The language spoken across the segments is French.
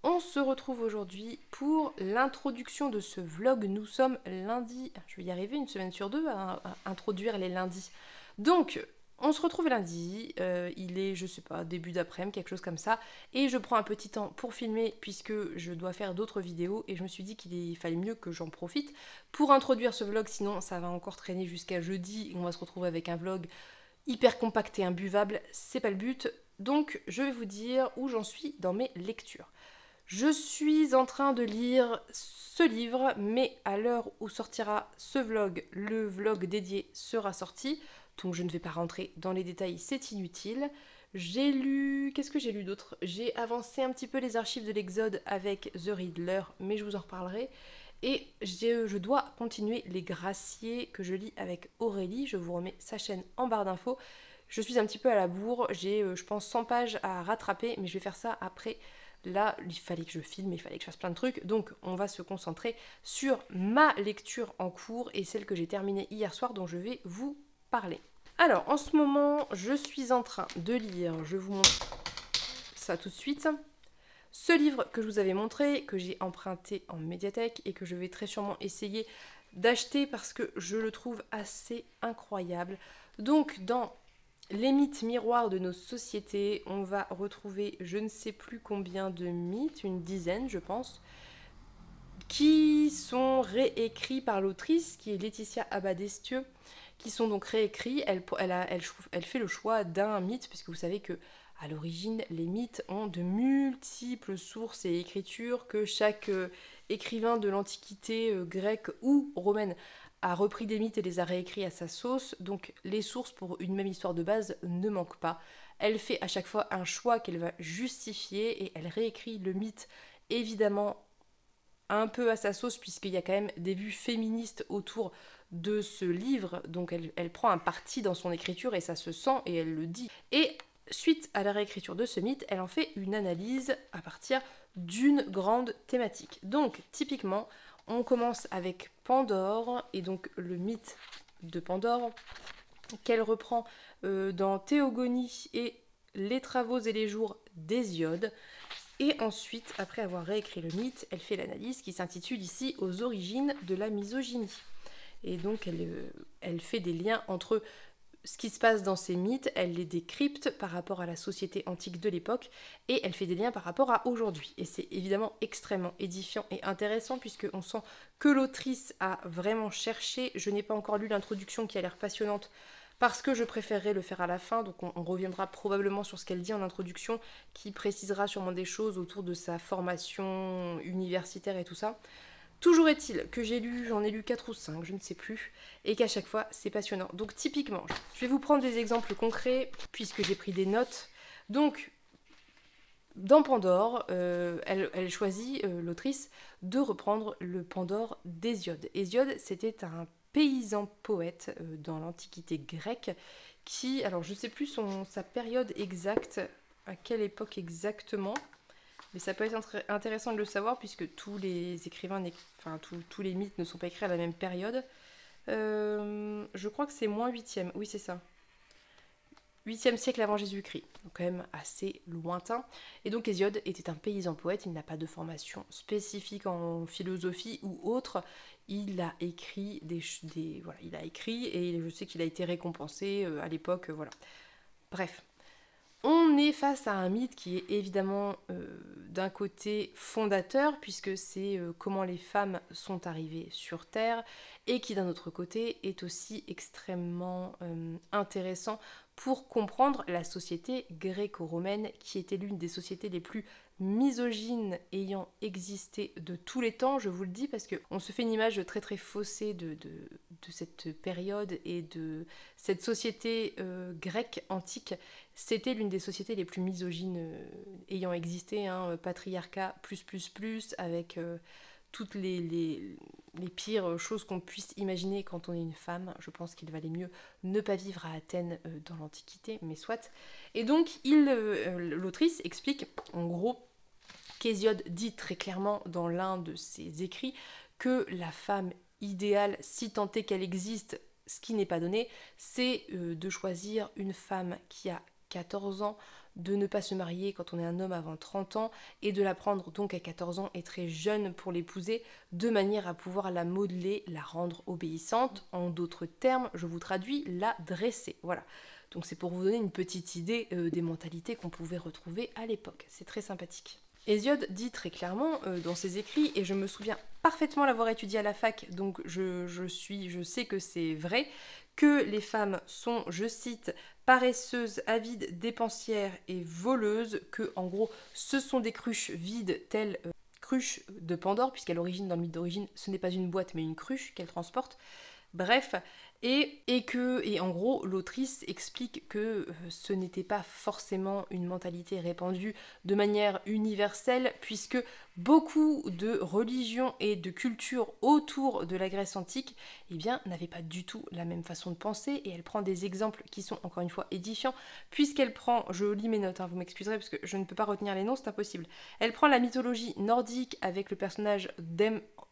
On se retrouve aujourd'hui pour l'introduction de ce vlog. Nous sommes lundi, je vais y arriver une semaine sur deux à introduire les lundis. Donc, on se retrouve lundi, il est, je sais pas, début d'après-midi, quelque chose comme ça, et je prends un petit temps pour filmer puisque je dois faire d'autres vidéos et je me suis dit qu'il fallait mieux que j'en profite pour introduire ce vlog, sinon ça va encore traîner jusqu'à jeudi et on va se retrouver avec un vlog hyper compact et imbuvable, c'est pas le but. Donc, je vais vous dire où j'en suis dans mes lectures. Je suis en train de lire ce livre, mais à l'heure où sortira ce vlog, le vlog dédié sera sorti, donc je ne vais pas rentrer dans les détails, c'est inutile. J'ai lu... Qu'est-ce que j'ai lu d'autre? J'ai avancé un petit peu les archives de l'Exode avec The Riddler, mais je vous en reparlerai. Et je dois continuer les Graciers que je lis avec Aurélie, je vous remets sa chaîne en barre d'infos. Je suis un petit peu à la bourre, j'ai je pense 100 pages à rattraper, mais je vais faire ça après. Là, il fallait que je filme, il fallait que je fasse plein de trucs, donc on va se concentrer sur ma lecture en cours et celle que j'ai terminée hier soir dont je vais vous parler. Alors, en ce moment, je suis en train de lire, je vous montre ça tout de suite, ce livre que je vous avais montré, que j'ai emprunté en médiathèque et que je vais très sûrement essayer d'acheter parce que je le trouve assez incroyable. Donc, dans les mythes miroirs de nos sociétés, on va retrouver je ne sais plus combien de mythes, une dizaine je pense, qui sont réécrits par l'autrice qui est Laetitia Abadestieux, qui sont donc réécrits. Elle fait le choix d'un mythe, puisque vous savez que à l'origine, les mythes ont de multiples sources et écritures que chaque écrivain de l'Antiquité grecque ou romaine a repris des mythes et les a réécrits à sa sauce, donc les sources pour une même histoire de base ne manquent pas. Elle fait à chaque fois un choix qu'elle va justifier et elle réécrit le mythe évidemment un peu à sa sauce puisqu'il y a quand même des vues féministes autour de ce livre, donc elle prend un parti dans son écriture et ça se sent et elle le dit. Et suite à la réécriture de ce mythe, elle en fait une analyse à partir d'une grande thématique. Donc typiquement, on commence avec Pandore, et donc le mythe de Pandore, qu'elle reprend dans Théogonie et Les travaux et les jours d'Hésiode. Et ensuite, après avoir réécrit le mythe, elle fait l'analyse qui s'intitule ici « Aux origines de la misogynie ». Et donc elle fait des liens entre ce qui se passe dans ces mythes, elle les décrypte par rapport à la société antique de l'époque et elle fait des liens par rapport à aujourd'hui. Et c'est évidemment extrêmement édifiant et intéressant puisqu'on sent que l'autrice a vraiment cherché. Je n'ai pas encore lu l'introduction qui a l'air passionnante parce que je préférerais le faire à la fin, donc on reviendra probablement sur ce qu'elle dit en introduction qui précisera sûrement des choses autour de sa formation universitaire et tout ça. Toujours est-il que j'en ai lu 4 ou 5, je ne sais plus, et qu'à chaque fois c'est passionnant. Donc typiquement, je vais vous prendre des exemples concrets puisque j'ai pris des notes. Donc, dans Pandore, elle choisit, l'autrice, de reprendre le Pandore d'Hésiode. Hésiode, c'était un paysan poète dans l'Antiquité grecque qui, alors je ne sais plus sa période exacte, à quelle époque exactement, mais ça peut être intéressant de le savoir puisque tous les écrivains, enfin tous les mythes ne sont pas écrits à la même période. Je crois que c'est moins 8e, oui c'est ça. 8e siècle avant Jésus-Christ, donc quand même assez lointain. Et donc Hésiode était un paysan poète, il n'a pas de formation spécifique en philosophie ou autre. Il a écrit voilà, il a écrit et je sais qu'il a été récompensé à l'époque, voilà. Bref. On est face à un mythe qui est évidemment d'un côté fondateur, puisque c'est comment les femmes sont arrivées sur Terre, et qui d'un autre côté est aussi extrêmement intéressant pour comprendre la société gréco-romaine, qui était l'une des sociétés les plus misogynes ayant existé de tous les temps, je vous le dis, parce qu'on se fait une image très très faussée de cette période et de cette société grecque antique. C'était l'une des sociétés les plus misogynes ayant existé, hein, patriarcat plus, avec toutes les pires choses qu'on puisse imaginer quand on est une femme. Je pense qu'il valait mieux ne pas vivre à Athènes dans l'Antiquité, mais soit. Et donc, l'autrice explique, en gros, qu'Hésiode dit très clairement dans l'un de ses écrits que la femme idéale, si tant est qu'elle existe, ce qui n'est pas donné, c'est de choisir une femme qui a 14 ans, de ne pas se marier quand on est un homme avant 30 ans, et de la prendre donc à 14 ans et très jeune pour l'épouser, de manière à pouvoir la modeler, la rendre obéissante. En d'autres termes, je vous traduis, la dresser. Voilà. Donc c'est pour vous donner une petite idée des mentalités qu'on pouvait retrouver à l'époque. C'est très sympathique. Hésiode dit très clairement dans ses écrits, et je me souviens parfaitement l'avoir étudié à la fac, donc je sais que c'est vrai, que les femmes sont, je cite, paresseuses, avides, dépensières et voleuses, que en gros ce sont des cruches vides telles cruches de Pandore, puisqu'à l'origine, dans le mythe d'origine, ce n'est pas une boîte mais une cruche qu'elle transporte. Bref, et en gros, l'autrice explique que ce n'était pas forcément une mentalité répandue de manière universelle, puisque beaucoup de religions et de cultures autour de la Grèce antique, eh bien, n'avaient pas du tout la même façon de penser, et elle prend des exemples qui sont encore une fois édifiants, puisqu'elle prend, je lis mes notes, hein, vous m'excuserez parce que je ne peux pas retenir les noms, c'est impossible. Elle prend la mythologie nordique avec le personnage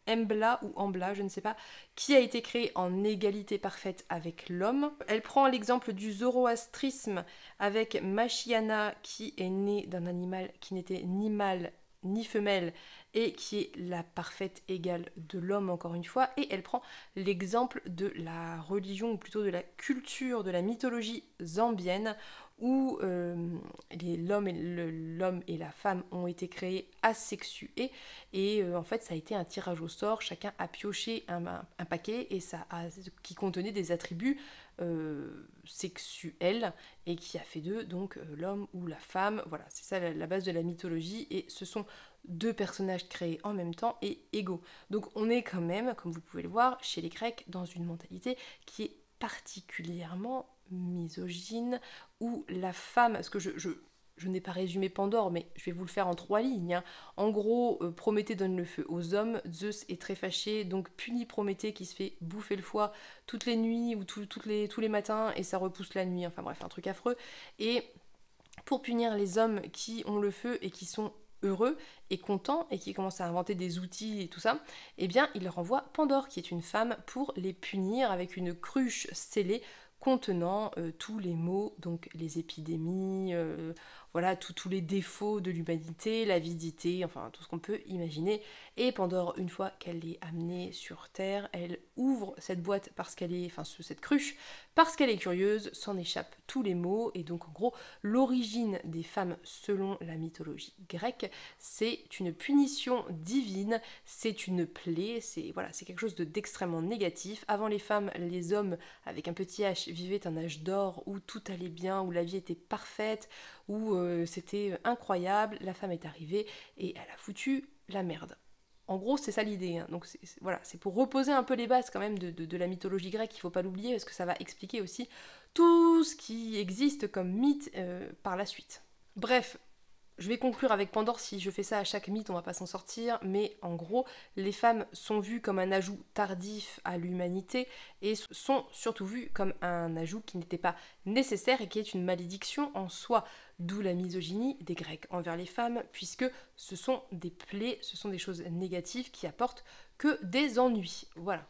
Embla ou Ambla, je ne sais pas, qui a été créé en égalité parfaite avec l'homme. Elle prend l'exemple du zoroastrisme avec Machiana, qui est née d'un animal qui n'était ni mâle ni femelle et qui est la parfaite égale de l'homme encore une fois. Et elle prend l'exemple de la religion, ou plutôt de la culture, de la mythologie zambienne, où l'homme et la femme ont été créés asexués, et en fait ça a été un tirage au sort, chacun a pioché un paquet et qui contenait des attributs sexuels, et qui a fait d'eux donc l'homme ou la femme. Voilà, c'est ça la base de la mythologie, et ce sont deux personnages créés en même temps et égaux. Donc on est quand même, comme vous pouvez le voir, chez les Grecs dans une mentalité qui est particulièrement misogyne, où la femme, parce que je n'ai pas résumé Pandore, mais je vais vous le faire en 3 lignes. Hein. En gros, Prométhée donne le feu aux hommes, Zeus est très fâché, donc punit Prométhée qui se fait bouffer le foie toutes les nuits ou tous les matins, et ça repousse la nuit, enfin bref, un truc affreux. Et pour punir les hommes qui ont le feu et qui sont heureux et contents et qui commencent à inventer des outils et tout ça, eh bien il leur envoie Pandore, qui est une femme, pour les punir avec une cruche scellée contenant tous les maux, donc les épidémies, voilà, tous les défauts de l'humanité, l'avidité, enfin tout ce qu'on peut imaginer. Et Pandore, une fois qu'elle est amenée sur Terre, elle ouvre cette boîte parce qu'elle est, enfin cette cruche, parce qu'elle est curieuse, s'en échappent tous les maux. Et donc en gros, l'origine des femmes selon la mythologie grecque, c'est une punition divine, c'est une plaie, c'est voilà, c'est quelque chose d'extrêmement négatif. Avant les femmes, les hommes avec un petit H vivaient un âge d'or où tout allait bien, où la vie était parfaite, où c'était incroyable. La femme est arrivée et elle a foutu la merde. En gros, c'est ça l'idée. Hein. Donc voilà, c'est pour reposer un peu les bases quand même de la mythologie grecque, il ne faut pas l'oublier, parce que ça va expliquer aussi tout ce qui existe comme mythe par la suite. Bref, je vais conclure avec Pandore. Si je fais ça à chaque mythe, on va pas s'en sortir, mais en gros, les femmes sont vues comme un ajout tardif à l'humanité, et sont surtout vues comme un ajout qui n'était pas nécessaire et qui est une malédiction en soi, d'où la misogynie des Grecs envers les femmes, puisque ce sont des plaies, ce sont des choses négatives qui apportent que des ennuis. Voilà.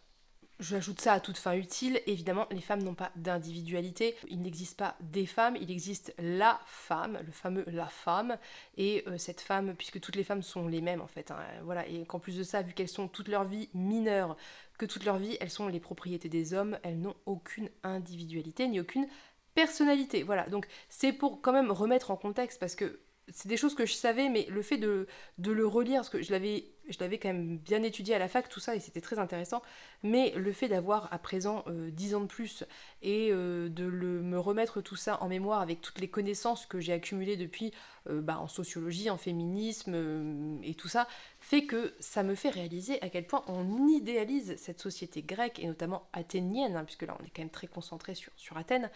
J'ajoute ça à toute fin utile, évidemment, les femmes n'ont pas d'individualité, il n'existe pas des femmes, il existe la femme, le fameux la femme, et cette femme, puisque toutes les femmes sont les mêmes en fait, hein, voilà, et qu'en plus de ça, vu qu'elles sont toute leur vie mineures, que toute leur vie elles sont les propriétés des hommes, elles n'ont aucune individualité, ni aucune personnalité, voilà, donc c'est pour quand même remettre en contexte, parce que c'est des choses que je savais, mais le fait de le relire, parce que je l'avais quand même bien étudié à la fac, tout ça, et c'était très intéressant, mais le fait d'avoir à présent 10 ans de plus, et me remettre tout ça en mémoire avec toutes les connaissances que j'ai accumulées depuis en sociologie, en féminisme, et tout ça, fait que ça me fait réaliser à quel point on idéalise cette société grecque, et notamment athénienne, hein, puisque là on est quand même très concentré sur Athènes,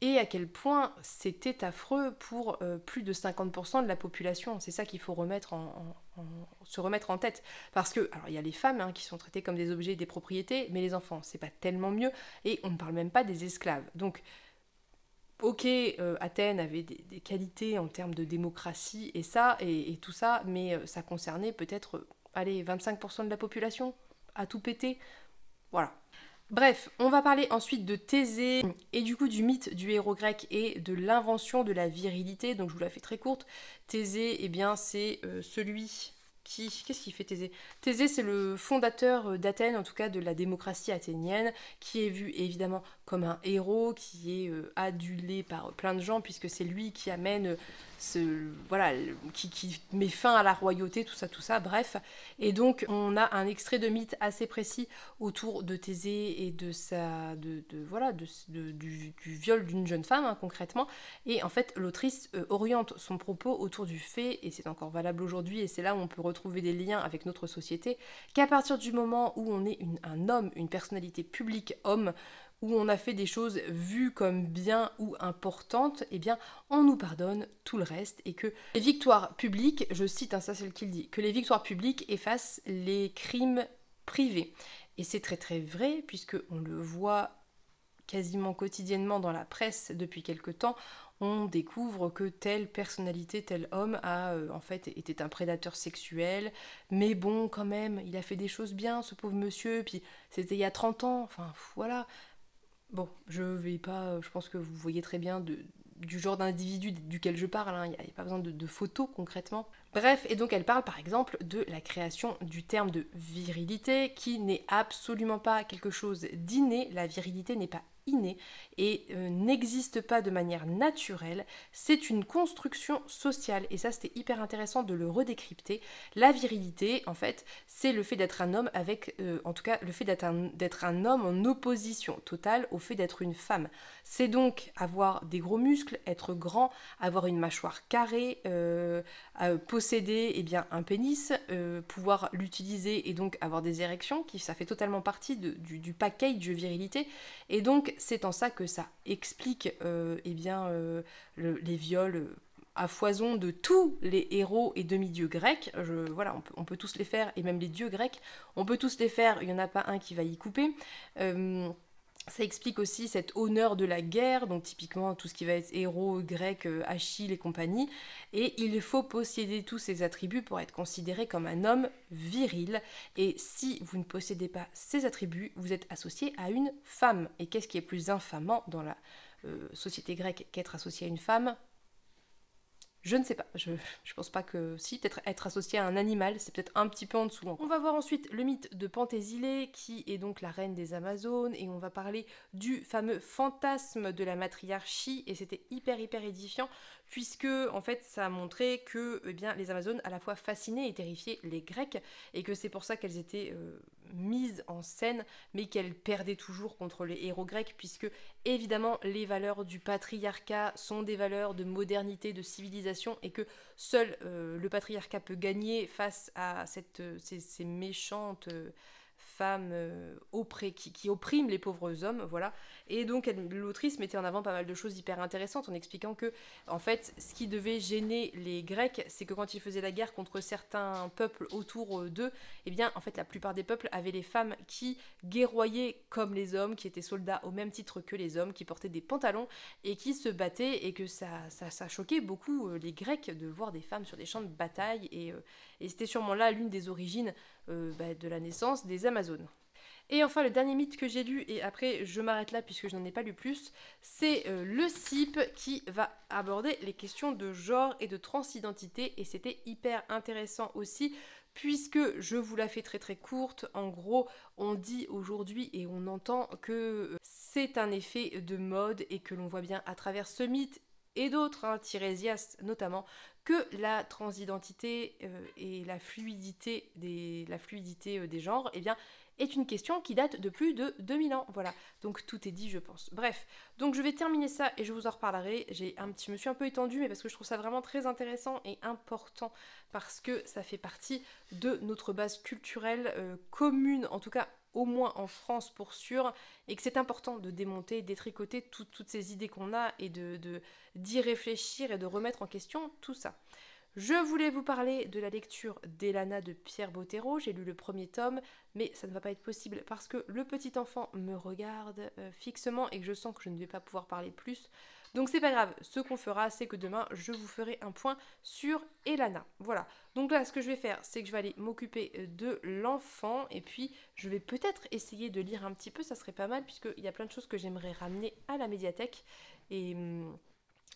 et à quel point c'était affreux pour plus de 50% de la population. C'est ça qu'il faut se remettre en tête. Parce que, alors il y a les femmes hein, qui sont traitées comme des objets, des propriétés, mais les enfants, c'est pas tellement mieux, et on ne parle même pas des esclaves. Donc, ok, Athènes avait des qualités en termes de démocratie et tout ça, mais ça concernait peut-être, allez, 25% de la population, à tout péter. Voilà. Bref, on va parler ensuite de Thésée et du coup du mythe du héros grec et de l'invention de la virilité. Donc je vous la fais très courte. Thésée, eh bien c'est celui qui... Qu'est-ce qu'il fait Thésée? Thésée c'est le fondateur d'Athènes, en tout cas de la démocratie athénienne, qui est vu évidemment comme un héros, qui est adulé par plein de gens, puisque c'est lui qui amène voilà, qui met fin à la royauté, tout ça, bref. Et donc on a un extrait de mythe assez précis autour de Thésée et de voilà, du viol d'une jeune femme, hein, concrètement. Et en fait, l'autrice oriente son propos autour du fait, et c'est encore valable aujourd'hui, et c'est là où on peut retrouver des liens avec notre société, qu'à partir du moment où on est un homme, une personnalité publique homme, où on a fait des choses vues comme bien ou importantes, eh bien, on nous pardonne tout le reste, et que les victoires publiques, je cite, hein, ça c'est ce qu'il dit, que les victoires publiques effacent les crimes privés. Et c'est très très vrai, puisque on le voit quasiment quotidiennement dans la presse depuis quelque temps, on découvre que telle personnalité, tel homme a en fait été un prédateur sexuel, mais bon, quand même, il a fait des choses bien, ce pauvre monsieur, puis c'était il y a 30 ans, enfin voilà. Bon, je vais pas, je pense que vous voyez très bien du genre d'individu duquel je parle, hein, il n'y a pas besoin de photos concrètement. Bref, et donc elle parle par exemple de la création du terme de virilité, qui n'est absolument pas quelque chose d'inné, la virilité n'est pas innée et n'existe pas de manière naturelle, c'est une construction sociale, et ça c'était hyper intéressant de le redécrypter. La virilité, en fait, c'est le fait d'être un homme avec, en tout cas, le fait d'être un homme en opposition totale au fait d'être une femme. C'est donc avoir des gros muscles, être grand, avoir une mâchoire carrée, posséder eh bien, un pénis, pouvoir l'utiliser et donc avoir des érections, ça fait totalement partie du package de virilité. Et donc c'est en ça que ça explique eh bien, les viols à foison de tous les héros et demi-dieux grecs. Voilà, on peut tous les faire, et même les dieux grecs, on peut tous les faire, il n'y en a pas un qui va y couper. Ça explique aussi cet honneur de la guerre, donc typiquement tout ce qui va être héros grec, Achille et compagnie. Et il faut posséder tous ces attributs pour être considéré comme un homme viril. Et si vous ne possédez pas ces attributs, vous êtes associé à une femme. Et qu'est-ce qui est plus infamant dans la société grecque qu'être associé à une femme? Je ne sais pas, je pense pas que... Si, peut-être être associé à un animal, c'est peut-être un petit peu en dessous. On va voir ensuite le mythe de Penthésile, qui est donc la reine des Amazones, et on va parler du fameux fantasme de la matriarchie, et c'était hyper édifiant, puisque en fait ça a montré que eh bien, les Amazones à la fois fascinaient et terrifiaient les Grecs, et que c'est pour ça qu'elles étaient mises en scène, mais qu'elles perdaient toujours contre les héros grecs, puisque évidemment les valeurs du patriarcat sont des valeurs de modernité, de civilisation, et que seul le patriarcat peut gagner face à ces méchantes femmes qui oppriment les pauvres hommes, voilà. Et donc l'autrice mettait en avant pas mal de choses hyper intéressantes en expliquant que, en fait, ce qui devait gêner les Grecs, c'est que quand ils faisaient la guerre contre certains peuples autour d'eux, eh bien, en fait, la plupart des peuples avaient les femmes qui guerroyaient comme les hommes, qui étaient soldats au même titre que les hommes, qui portaient des pantalons et qui se battaient, et que ça choquait beaucoup les Grecs de voir des femmes sur des champs de bataille, et c'était sûrement là l'une des origines de la naissance des Amazones. Et enfin, le dernier mythe que j'ai lu, et après je m'arrête là puisque je n'en ai pas lu plus, c'est le CIP, qui va aborder les questions de genre et de transidentité, et c'était hyper intéressant aussi, puisque je vous la fais très très courte. En gros, on dit aujourd'hui et on entend que c'est un effet de mode, et que l'on voit bien à travers ce mythe et d'autres, hein, Tirésias notamment, que la transidentité et la fluidité des genres, eh bien, est une question qui date de plus de 2000 ans. Voilà, donc tout est dit, je pense. Bref, donc je vais terminer ça et je vous en reparlerai. Je me suis un peu étendue, mais parce que je trouve ça vraiment très intéressant et important, parce que ça fait partie de notre base culturelle commune, en tout cas au moins en France pour sûr, et que c'est important de démonter, détricoter toutes ces idées qu'on a, et d'y réfléchir et de remettre en question tout ça. Je voulais vous parler de la lecture d'Elana de Pierre Bottero. J'ai lu le premier tome, mais ça ne va pas être possible parce que le petit enfant me regarde fixement et que je sens que je ne vais pas pouvoir parler plus. Donc c'est pas grave, ce qu'on fera, c'est que demain, je vous ferai un point sur Elana. Voilà, donc là, ce que je vais faire, c'est que je vais aller m'occuper de l'enfant, et puis je vais peut-être essayer de lire un petit peu, ça serait pas mal, puisqu'il y a plein de choses que j'aimerais ramener à la médiathèque, et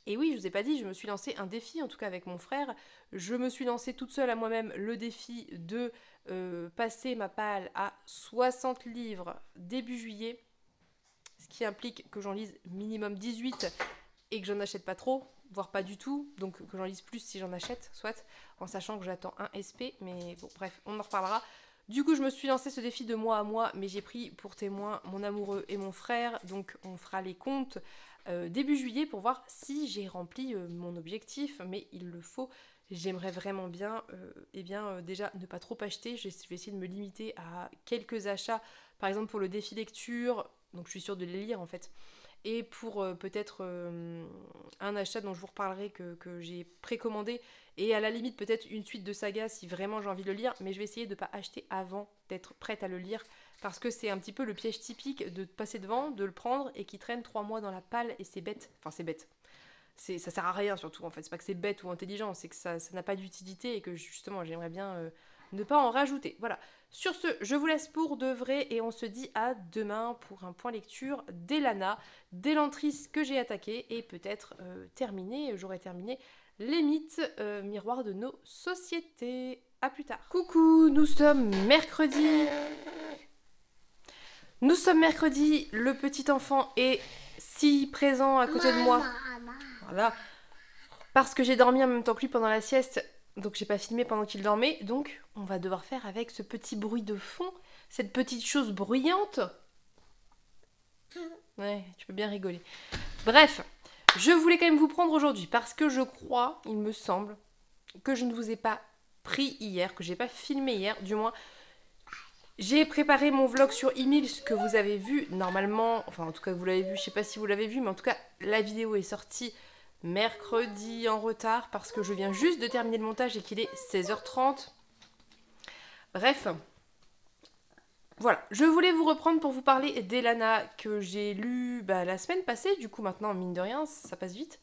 oui, je vous ai pas dit, je me suis lancé un défi, en tout cas avec mon frère. Je me suis lancé toute seule à moi-même le défi de passer ma palle à 60 livres début juillet, ce qui implique que j'en lise minimum 18 et que j'en achète pas trop, voire pas du tout, donc que j'en lise plus si j'en achète, soit, en sachant que j'attends un SP, mais bon, bref, on en reparlera. Du coup, je me suis lancé ce défi de mois à mois, mais j'ai pris pour témoin mon amoureux et mon frère, donc on fera les comptes début juillet pour voir si j'ai rempli mon objectif, mais il le faut. J'aimerais vraiment bien, déjà ne pas trop acheter. Je vais essayer de me limiter à quelques achats, par exemple pour le défi lecture, donc je suis sûre de les lire en fait. Et pour peut-être un achat dont je vous reparlerai que j'ai précommandé, et à la limite peut-être une suite de sagas si vraiment j'ai envie de le lire, mais je vais essayer de ne pas acheter avant d'être prête à le lire, parce que c'est un petit peu le piège typique de passer devant, de le prendre et qui traîne 3 mois dans la palle, et c'est bête. Enfin c'est bête. Ça sert à rien surtout en fait, c'est pas que c'est bête ou intelligent, c'est que ça n'a pas d'utilité et que justement j'aimerais bien ne pas en rajouter. Voilà. Sur ce, je vous laisse pour de vrai et on se dit à demain pour un point lecture d'Elana, d'Elantris que j'ai attaqué et peut-être j'aurai terminé les mythes miroirs de nos sociétés. A plus tard. Coucou, nous sommes mercredi. Nous sommes mercredi, le petit enfant est si présent à côté de moi. Voilà. Parce que j'ai dormi en même temps que lui pendant la sieste, donc j'ai pas filmé pendant qu'il dormait, donc on va devoir faire avec ce petit bruit de fond, cette petite chose bruyante. Ouais, tu peux bien rigoler. Bref, je voulais quand même vous prendre aujourd'hui parce que je crois, il me semble, que je ne vous ai pas pris hier, que j'ai pas filmé hier, du moins. J'ai préparé mon vlog sur Emile, ce que vous avez vu normalement, enfin en tout cas vous l'avez vu, je sais pas si vous l'avez vu, mais en tout cas la vidéo est sortie mercredi en retard parce que je viens juste de terminer le montage et qu'il est 16h30. Bref, voilà, je voulais vous reprendre pour vous parler d'Elana que j'ai lu la semaine passée, du coup maintenant mine de rien, ça passe vite,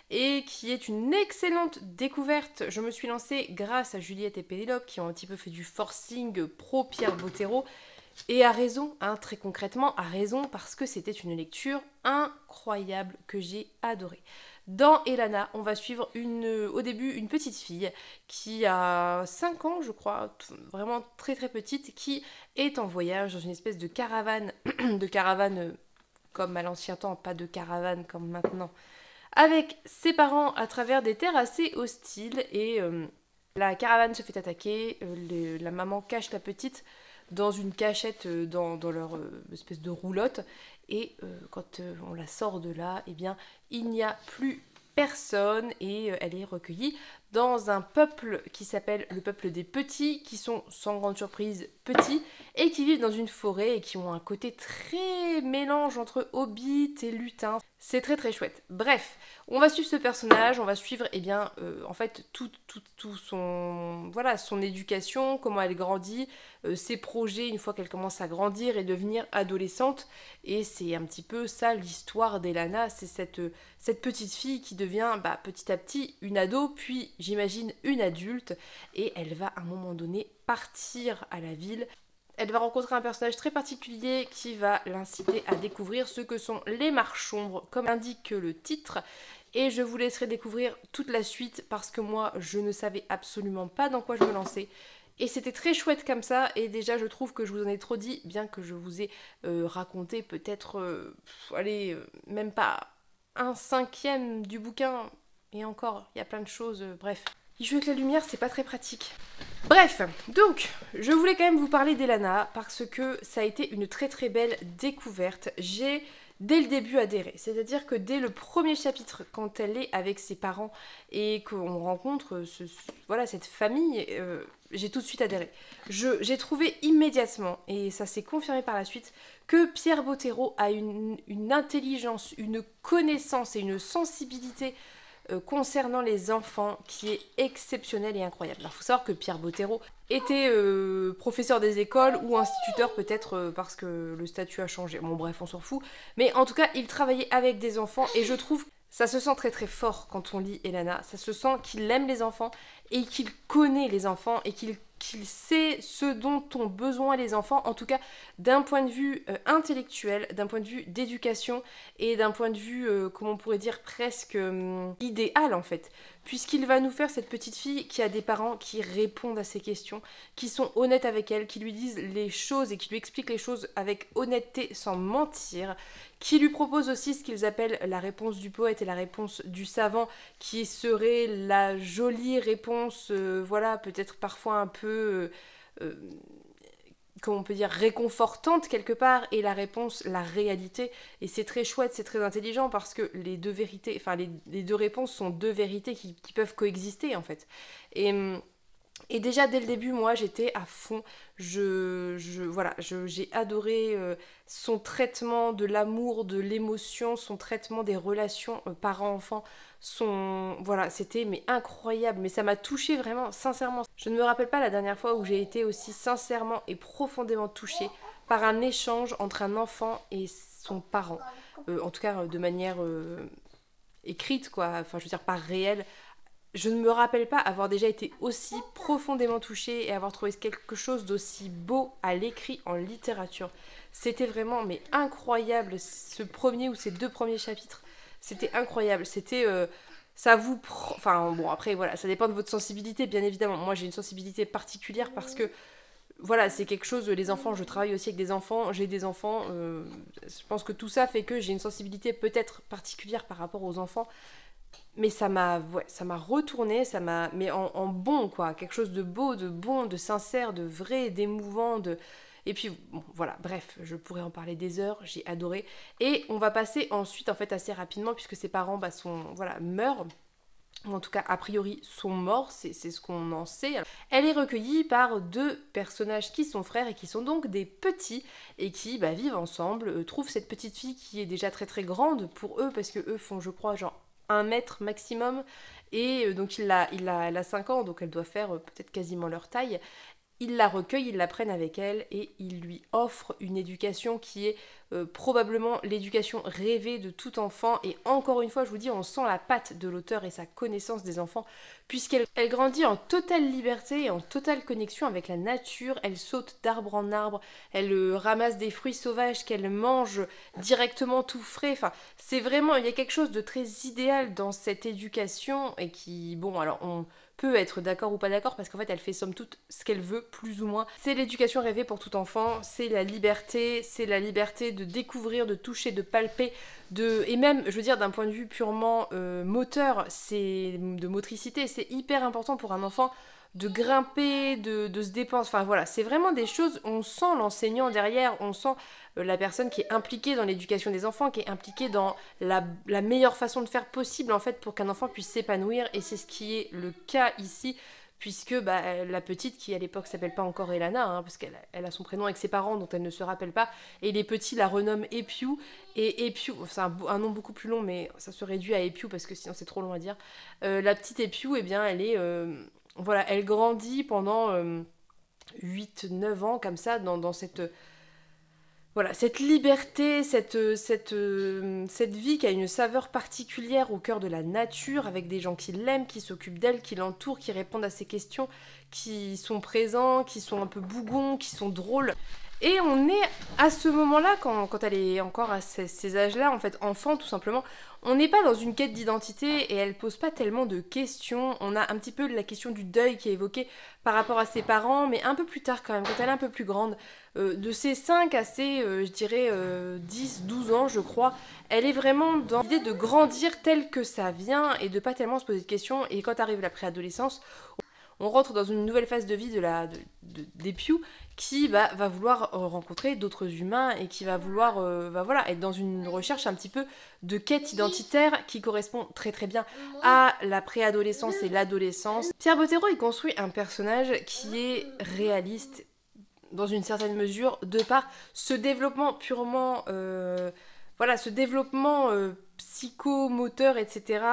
et qui est une excellente découverte. Je me suis lancée grâce à Juliette et Pénélope qui ont un petit peu fait du forcing pro Pierre Bottero, et à raison, hein, très concrètement, à raison parce que c'était une lecture incroyable que j'ai adorée. Dans Elana, on va suivre au début une petite fille qui a 5 ans, je crois, vraiment très très petite, qui est en voyage dans une espèce de caravane, comme à l'ancien temps, pas de caravane comme maintenant, avec ses parents à travers des terres assez hostiles, et la caravane se fait attaquer, la maman cache la petite dans une cachette dans leur espèce de roulotte, et quand on la sort de là, eh bien, il n'y a plus personne et elle est recueillie dans un peuple qui s'appelle le peuple des petits, qui sont sans grande surprise petits et qui vivent dans une forêt et qui ont un côté très mélange entre hobbit et lutin. C'est très très chouette. Bref, on va suivre ce personnage, on va suivre en fait tout son éducation, comment elle grandit, ses projets une fois qu'elle commence à grandir et devenir adolescente. Et c'est un petit peu ça l'histoire d'Elana, c'est cette petite fille qui devient petit à petit une ado, puis j'imagine une adulte, et elle va à un moment donné partir à la ville. Elle va rencontrer un personnage très particulier qui va l'inciter à découvrir ce que sont les marches-ombres, comme indique le titre. Et je vous laisserai découvrir toute la suite parce que moi, je ne savais absolument pas dans quoi je me lançais. Et c'était très chouette comme ça, et déjà je trouve que je vous en ai trop dit, bien que je vous ai raconté peut-être, même pas un cinquième du bouquin, et encore, il y a plein de choses, bref. Il joue avec la lumière, c'est pas très pratique. Bref, donc, je voulais quand même vous parler d'Elana parce que ça a été une très très belle découverte. J'ai dès le début adhéré, c'est-à-dire que dès le premier chapitre, quand elle est avec ses parents et qu'on rencontre cette famille, j'ai tout de suite adhéré. J'ai trouvé immédiatement, et ça s'est confirmé par la suite, que Pierre Bottero a une intelligence, une connaissance et une sensibilité concernant les enfants qui est exceptionnel et incroyable. Alors il faut savoir que Pierre Bottero était professeur des écoles ou instituteur peut-être parce que le statut a changé. Bon bref, on s'en fout. Mais en tout cas, il travaillait avec des enfants et je trouve Ça se sent très très fort quand on lit Elana. Ça se sent qu'il aime les enfants et qu'il connaît les enfants et qu'il sait ce dont ont besoin les enfants, en tout cas d'un point de vue intellectuel, d'un point de vue d'éducation et d'un point de vue, comment on pourrait dire, presque idéal en fait. Puisqu'il va nous faire cette petite fille qui a des parents qui répondent à ses questions, qui sont honnêtes avec elle, qui lui disent les choses et qui lui expliquent les choses avec honnêteté sans mentir, qui lui proposent aussi ce qu'ils appellent la réponse du poète et la réponse du savant, qui serait la jolie réponse, voilà, peut-être parfois un peu, comment on peut dire, réconfortante quelque part, et la réponse, la réalité. Et c'est très chouette, c'est très intelligent, parce que les deux vérités, enfin les deux réponses sont deux vérités qui peuvent coexister en fait. Et déjà dès le début, moi j'étais à fond. Voilà, j'ai adoré son traitement de l'amour, de l'émotion, son traitement des relations parents-enfants. Voilà, c'était mais incroyable, mais ça m'a touchée vraiment, sincèrement. Je ne me rappelle pas la dernière fois où j'ai été aussi sincèrement et profondément touchée par un échange entre un enfant et son parent. En tout cas, de manière écrite, quoi. Enfin, je veux dire, pas réelle. Je ne me rappelle pas avoir déjà été aussi profondément touchée et avoir trouvé quelque chose d'aussi beau à l'écrit en littérature. C'était vraiment mais incroyable, ce premier ou ces deux premiers chapitres. C'était incroyable. C'était... ça vous... Enfin bon, après voilà, ça dépend de votre sensibilité, bien évidemment. Moi j'ai une sensibilité particulière parce que... Voilà, c'est quelque chose, les enfants, je travaille aussi avec des enfants, j'ai des enfants, je pense que tout ça fait que j'ai une sensibilité peut-être particulière par rapport aux enfants, mais ça m'a retourné, mais en bon quoi, quelque chose de beau, de bon, de sincère, de vrai, d'émouvant, et puis bon, voilà, bref, je pourrais en parler des heures, j'ai adoré. Et on va passer ensuite en fait assez rapidement puisque ses parents meurent. Ou en tout cas, a priori, sont morts, c'est ce qu'on en sait. Elle est recueillie par deux personnages qui sont frères et qui sont donc des petits et qui vivent ensemble, trouvent cette petite fille qui est déjà très très grande pour eux, parce que eux font, je crois, genre 1 mètre maximum, et donc elle a 5 ans, donc elle doit faire peut-être quasiment leur taille. Ils la recueillent, ils la prennent avec elle et ils lui offrent une éducation qui est probablement l'éducation rêvée de tout enfant. Et encore une fois, je vous dis, on sent la patte de l'auteur et sa connaissance des enfants, puisqu'elle grandit en totale liberté et en totale connexion avec la nature. Elle saute d'arbre en arbre, elle ramasse des fruits sauvages qu'elle mange directement tout frais. Enfin, c'est vraiment, il y a quelque chose de très idéal dans cette éducation et qui, bon, alors on peut être d'accord ou pas d'accord parce qu'en fait elle fait somme toute ce qu'elle veut plus ou moins. C'est l'éducation rêvée pour tout enfant, c'est la liberté de découvrir, de toucher, de palper, et même je veux dire d'un point de vue purement moteur, c'est de motricité, c'est hyper important pour un enfant de grimper, de se dépenser, enfin voilà, c'est vraiment des choses, on sent l'enseignant derrière, on sent la personne qui est impliquée dans l'éducation des enfants, qui est impliquée dans la meilleure façon de faire possible en fait pour qu'un enfant puisse s'épanouir, et c'est ce qui est le cas ici, puisque la petite, qui à l'époque s'appelle pas encore Elana, hein, parce qu'elle a son prénom avec ses parents dont elle ne se rappelle pas, et les petits la renomment Epiou, et Epiou, c'est un nom beaucoup plus long, mais ça se réduit à Epiou parce que sinon c'est trop long à dire. La petite Epiou, eh bien elle est... voilà, elle grandit pendant 8-9 ans comme ça dans cette... Voilà, cette liberté, cette vie qui a une saveur particulière au cœur de la nature, avec des gens qui l'aiment, qui s'occupent d'elle, qui l'entourent, qui répondent à ses questions, qui sont présents, qui sont un peu bougons, qui sont drôles. Et on est à ce moment-là, quand elle est encore à ces âges-là, en fait, enfant tout simplement, on n'est pas dans une quête d'identité et elle pose pas tellement de questions. On a un petit peu la question du deuil qui est évoquée par rapport à ses parents, mais un peu plus tard quand même, quand elle est un peu plus grande. De ses 5 à ses, je dirais, 10-12 ans, je crois, elle est vraiment dans l'idée de grandir tel que ça vient et de pas tellement se poser de questions. Et quand arrive la préadolescence, on rentre dans une nouvelle phase de vie d'Epiou qui va vouloir rencontrer d'autres humains et qui va vouloir voilà, être dans une recherche un petit peu de quête identitaire qui correspond très très bien à la préadolescence et l'adolescence. Pierre Bottero, il construit un personnage qui est réaliste dans une certaine mesure de par ce développement purement voilà, ce développement psychomoteur, etc.,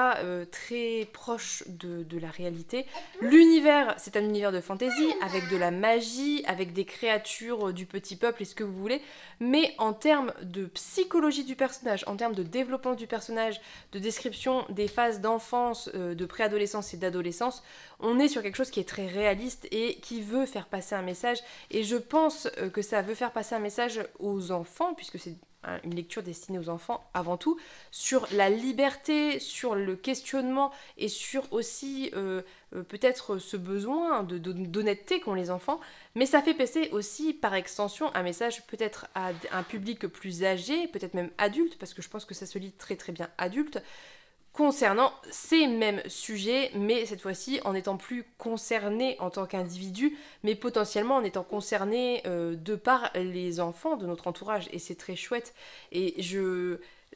très proche de la réalité. L'univers, c'est un univers de fantasy, avec de la magie, avec des créatures du petit peuple et ce que vous voulez, mais en termes de psychologie du personnage, en termes de développement du personnage, de description des phases d'enfance, de préadolescence et d'adolescence, on est sur quelque chose qui est très réaliste et qui veut faire passer un message, et je pense que ça veut faire passer un message aux enfants, puisque c'est une lecture destinée aux enfants avant tout, sur la liberté, sur le questionnement et sur aussi peut-être ce besoin d'honnêteté qu'ont les enfants, mais ça fait passer aussi par extension un message peut-être à un public plus âgé, peut-être même adulte, parce que je pense que ça se lit très très bien adulte, concernant ces mêmes sujets, mais cette fois-ci en étant plus concerné en tant qu'individu, mais potentiellement en étant concerné de par les enfants de notre entourage, et c'est très chouette. Et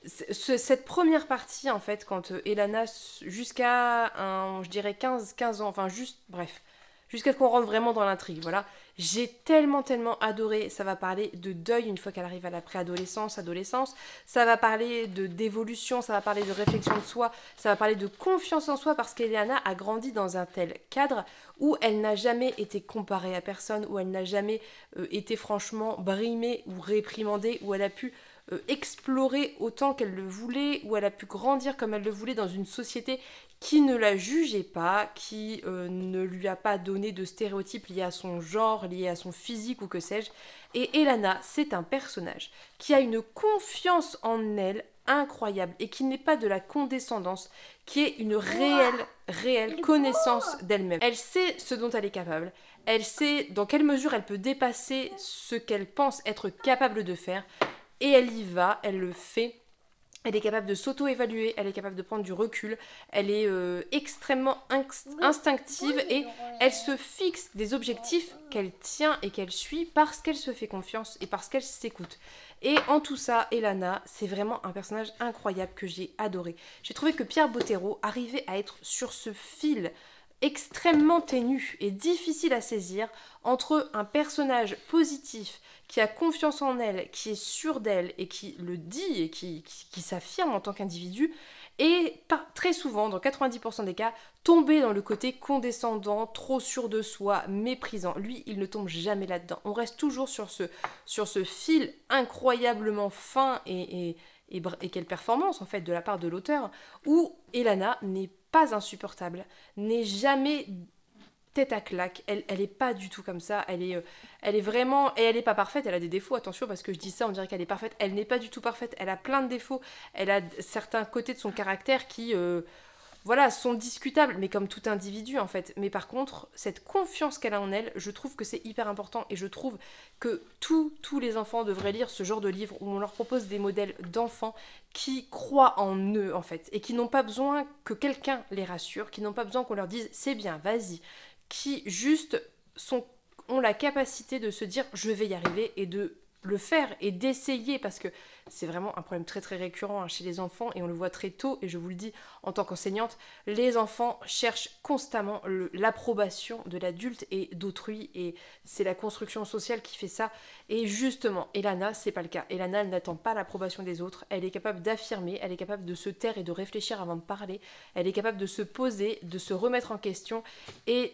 cette première partie, en fait, quand Elana, jusqu'à, je dirais 15 ans, enfin juste, bref, jusqu'à ce qu'on rentre vraiment dans l'intrigue, voilà. J'ai tellement adoré. Ça va parler de deuil une fois qu'elle arrive à la préadolescence, adolescence. Ça va parler d'évolution, ça va parler de réflexion de soi, ça va parler de confiance en soi, parce qu'Eliana a grandi dans un tel cadre où elle n'a jamais été comparée à personne, où elle n'a jamais été franchement brimée ou réprimandée, où elle a pu explorer autant qu'elle le voulait, où elle a pu grandir comme elle le voulait dans une société qui ne la jugeait pas, qui ne lui a pas donné de stéréotypes liés à son genre, liés à son physique ou que sais-je. Et Elana, c'est un personnage qui a une confiance en elle incroyable et qui n'est pas de la condescendance, qui est une réelle connaissance d'elle-même. Elle sait ce dont elle est capable, elle sait dans quelle mesure elle peut dépasser ce qu'elle pense être capable de faire, et elle y va, elle le fait. Elle est capable de s'auto-évaluer, elle est capable de prendre du recul, elle est extrêmement instinctive, et elle se fixe des objectifs qu'elle tient et qu'elle suit parce qu'elle se fait confiance et parce qu'elle s'écoute. Et en tout ça, Elana, c'est vraiment un personnage incroyable que j'ai adoré. J'ai trouvé que Pierre Bottero arrivait à être sur ce fil extrêmement ténu et difficile à saisir entre un personnage positif qui a confiance en elle, qui est sûr d'elle et qui le dit et qui s'affirme en tant qu'individu, et très souvent, dans 90% des cas, tomber dans le côté condescendant, trop sûr de soi, méprisant. Lui, il ne tombe jamais là-dedans. On reste toujours sur ce fil incroyablement fin et quelle performance en fait de la part de l'auteur, où Elana n'est pas insupportable, n'est jamais tête à claque, elle est pas du tout comme ça, elle est vraiment, et elle est pas parfaite, elle a des défauts, attention, parce que je dis ça, on dirait qu'elle est parfaite, elle n'est pas du tout parfaite, elle a plein de défauts, elle a certains côtés de son caractère qui, voilà, sont discutables, mais comme tout individu en fait. Mais par contre, cette confiance qu'elle a en elle, je trouve que c'est hyper important, et je trouve que tous les enfants devraient lire ce genre de livre où on leur propose des modèles d'enfants qui croient en eux en fait, et qui n'ont pas besoin que quelqu'un les rassure, qui n'ont pas besoin qu'on leur dise c'est bien, vas-y, qui juste ont la capacité de se dire je vais y arriver, et de le faire et d'essayer, parce que c'est vraiment un problème très très récurrent chez les enfants, et on le voit très tôt, et je vous le dis en tant qu'enseignante, les enfants cherchent constamment l'approbation de l'adulte et d'autrui, et c'est la construction sociale qui fait ça. Et justement, Elana, c'est pas le cas. Elana, elle n'attend pas l'approbation des autres, elle est capable d'affirmer, elle est capable de se taire et de réfléchir avant de parler, elle est capable de se poser, de se remettre en question, et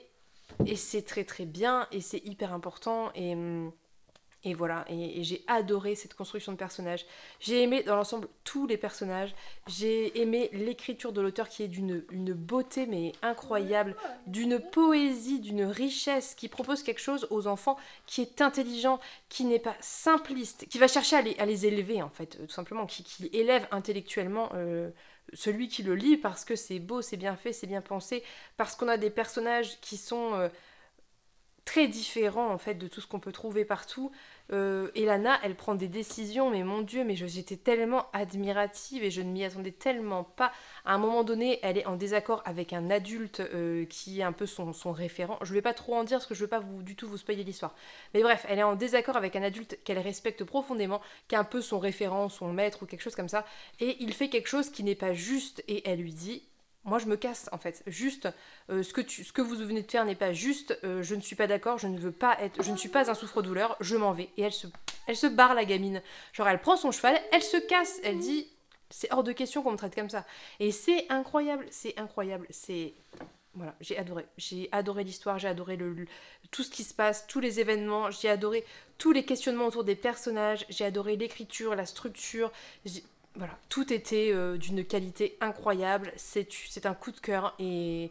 c'est très très bien, et c'est hyper important, et voilà, et j'ai adoré cette construction de personnages. J'ai aimé dans l'ensemble tous les personnages. J'ai aimé l'écriture de l'auteur qui est d'une beauté mais incroyable, d'une poésie, d'une richesse, qui propose quelque chose aux enfants qui est intelligent, qui n'est pas simpliste, qui va chercher à les élever en fait, tout simplement, qui élève intellectuellement celui qui le lit, parce que c'est beau, c'est bien fait, c'est bien pensé, parce qu'on a des personnages qui sont très différents en fait de tout ce qu'on peut trouver partout. Elana, elle prend des décisions, mais mon Dieu, mais j'étais tellement admirative et je ne m'y attendais tellement pas. À un moment donné, elle est en désaccord avec un adulte qui est un peu son référent. Je ne vais pas trop en dire parce que je ne veux pas du tout vous spoiler l'histoire. Mais bref, elle est en désaccord avec un adulte qu'elle respecte profondément, qui est un peu son référent, son maître ou quelque chose comme ça. Et il fait quelque chose qui n'est pas juste, et elle lui dit: moi je me casse en fait, juste ce que vous venez de faire n'est pas juste, je ne suis pas d'accord, je ne suis pas un souffre-douleur, je m'en vais. Et Elle se barre la gamine. Genre elle prend son cheval, elle se casse, elle dit c'est hors de question qu'on me traite comme ça. Et c'est incroyable, c'est... Voilà, j'ai adoré l'histoire, j'ai adoré tout ce qui se passe, tous les événements, j'ai adoré tous les questionnements autour des personnages, j'ai adoré l'écriture, la structure, voilà, tout était d'une qualité incroyable, c'est un coup de cœur et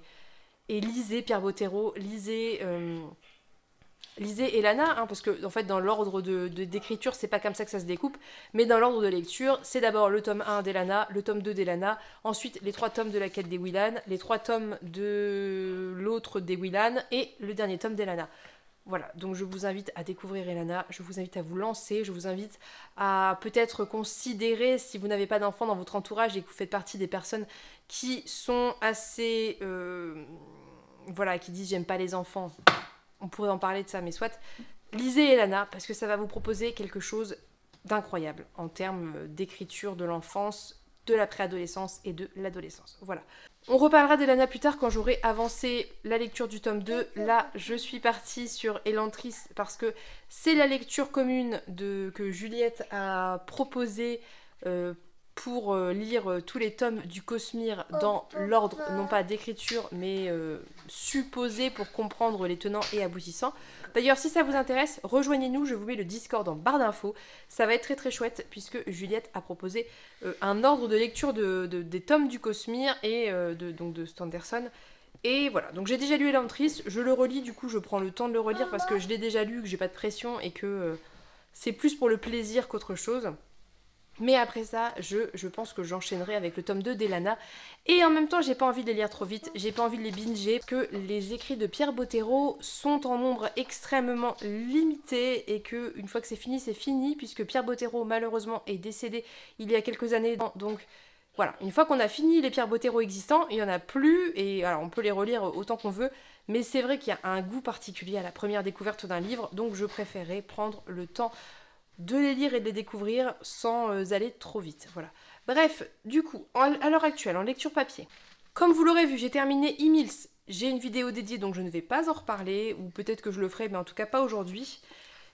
lisez Pierre Bottero, lisez Elana, hein, parce que en fait dans l'ordre d'écriture c'est pas comme ça que ça se découpe, mais dans l'ordre de lecture c'est d'abord le tome 1 d'Elana, le tome 2 d'Elana, ensuite les 3 tomes de la quête des Willan, les 3 tomes de l'autre des Willan et le dernier tome d'Elana. Voilà, donc je vous invite à découvrir Elana, je vous invite à vous lancer, je vous invite à peut-être considérer, si vous n'avez pas d'enfants dans votre entourage et que vous faites partie des personnes qui sont assez... voilà, qui disent j'aime pas les enfants, on pourrait en parler de ça, mais soit, lisez Elana, parce que ça va vous proposer quelque chose d'incroyable en termes d'écriture de l'enfance, de la préadolescence et de l'adolescence. Voilà. On reparlera d'Elana plus tard quand j'aurai avancé la lecture du tome 2. Là, je suis partie sur Elantris parce que c'est la lecture commune que Juliette a proposée pour lire tous les tomes du Cosmere dans l'ordre, non pas d'écriture, mais supposé pour comprendre les tenants et aboutissants. D'ailleurs, si ça vous intéresse, rejoignez-nous, je vous mets le Discord en barre d'infos. Ça va être très très chouette, puisque Juliette a proposé un ordre de lecture des tomes du Cosmere et donc de Sanderson. Et voilà, donc j'ai déjà lu Elantris, je le relis, du coup je prends le temps de le relire parce que je l'ai déjà lu, que j'ai pas de pression et que c'est plus pour le plaisir qu'autre chose. Mais après ça, je pense que j'enchaînerai avec le tome 2 d'Elana. Et en même temps, j'ai pas envie de les lire trop vite, j'ai pas envie de les binger, parce que les écrits de Pierre Bottero sont en nombre extrêmement limité, et que une fois que c'est fini, puisque Pierre Bottero, malheureusement, est décédé il y a quelques années. Donc voilà, une fois qu'on a fini les Pierre Bottero existants, il y en a plus, et alors on peut les relire autant qu'on veut, mais c'est vrai qu'il y a un goût particulier à la première découverte d'un livre, donc je préférais prendre le temps de les lire et de les découvrir sans aller trop vite. Voilà. Bref, du coup, à l'heure actuelle, en lecture papier, comme vous l'aurez vu, j'ai terminé E-Mills. J'ai une vidéo dédiée, donc je ne vais pas en reparler, ou peut-être que je le ferai, mais en tout cas pas aujourd'hui.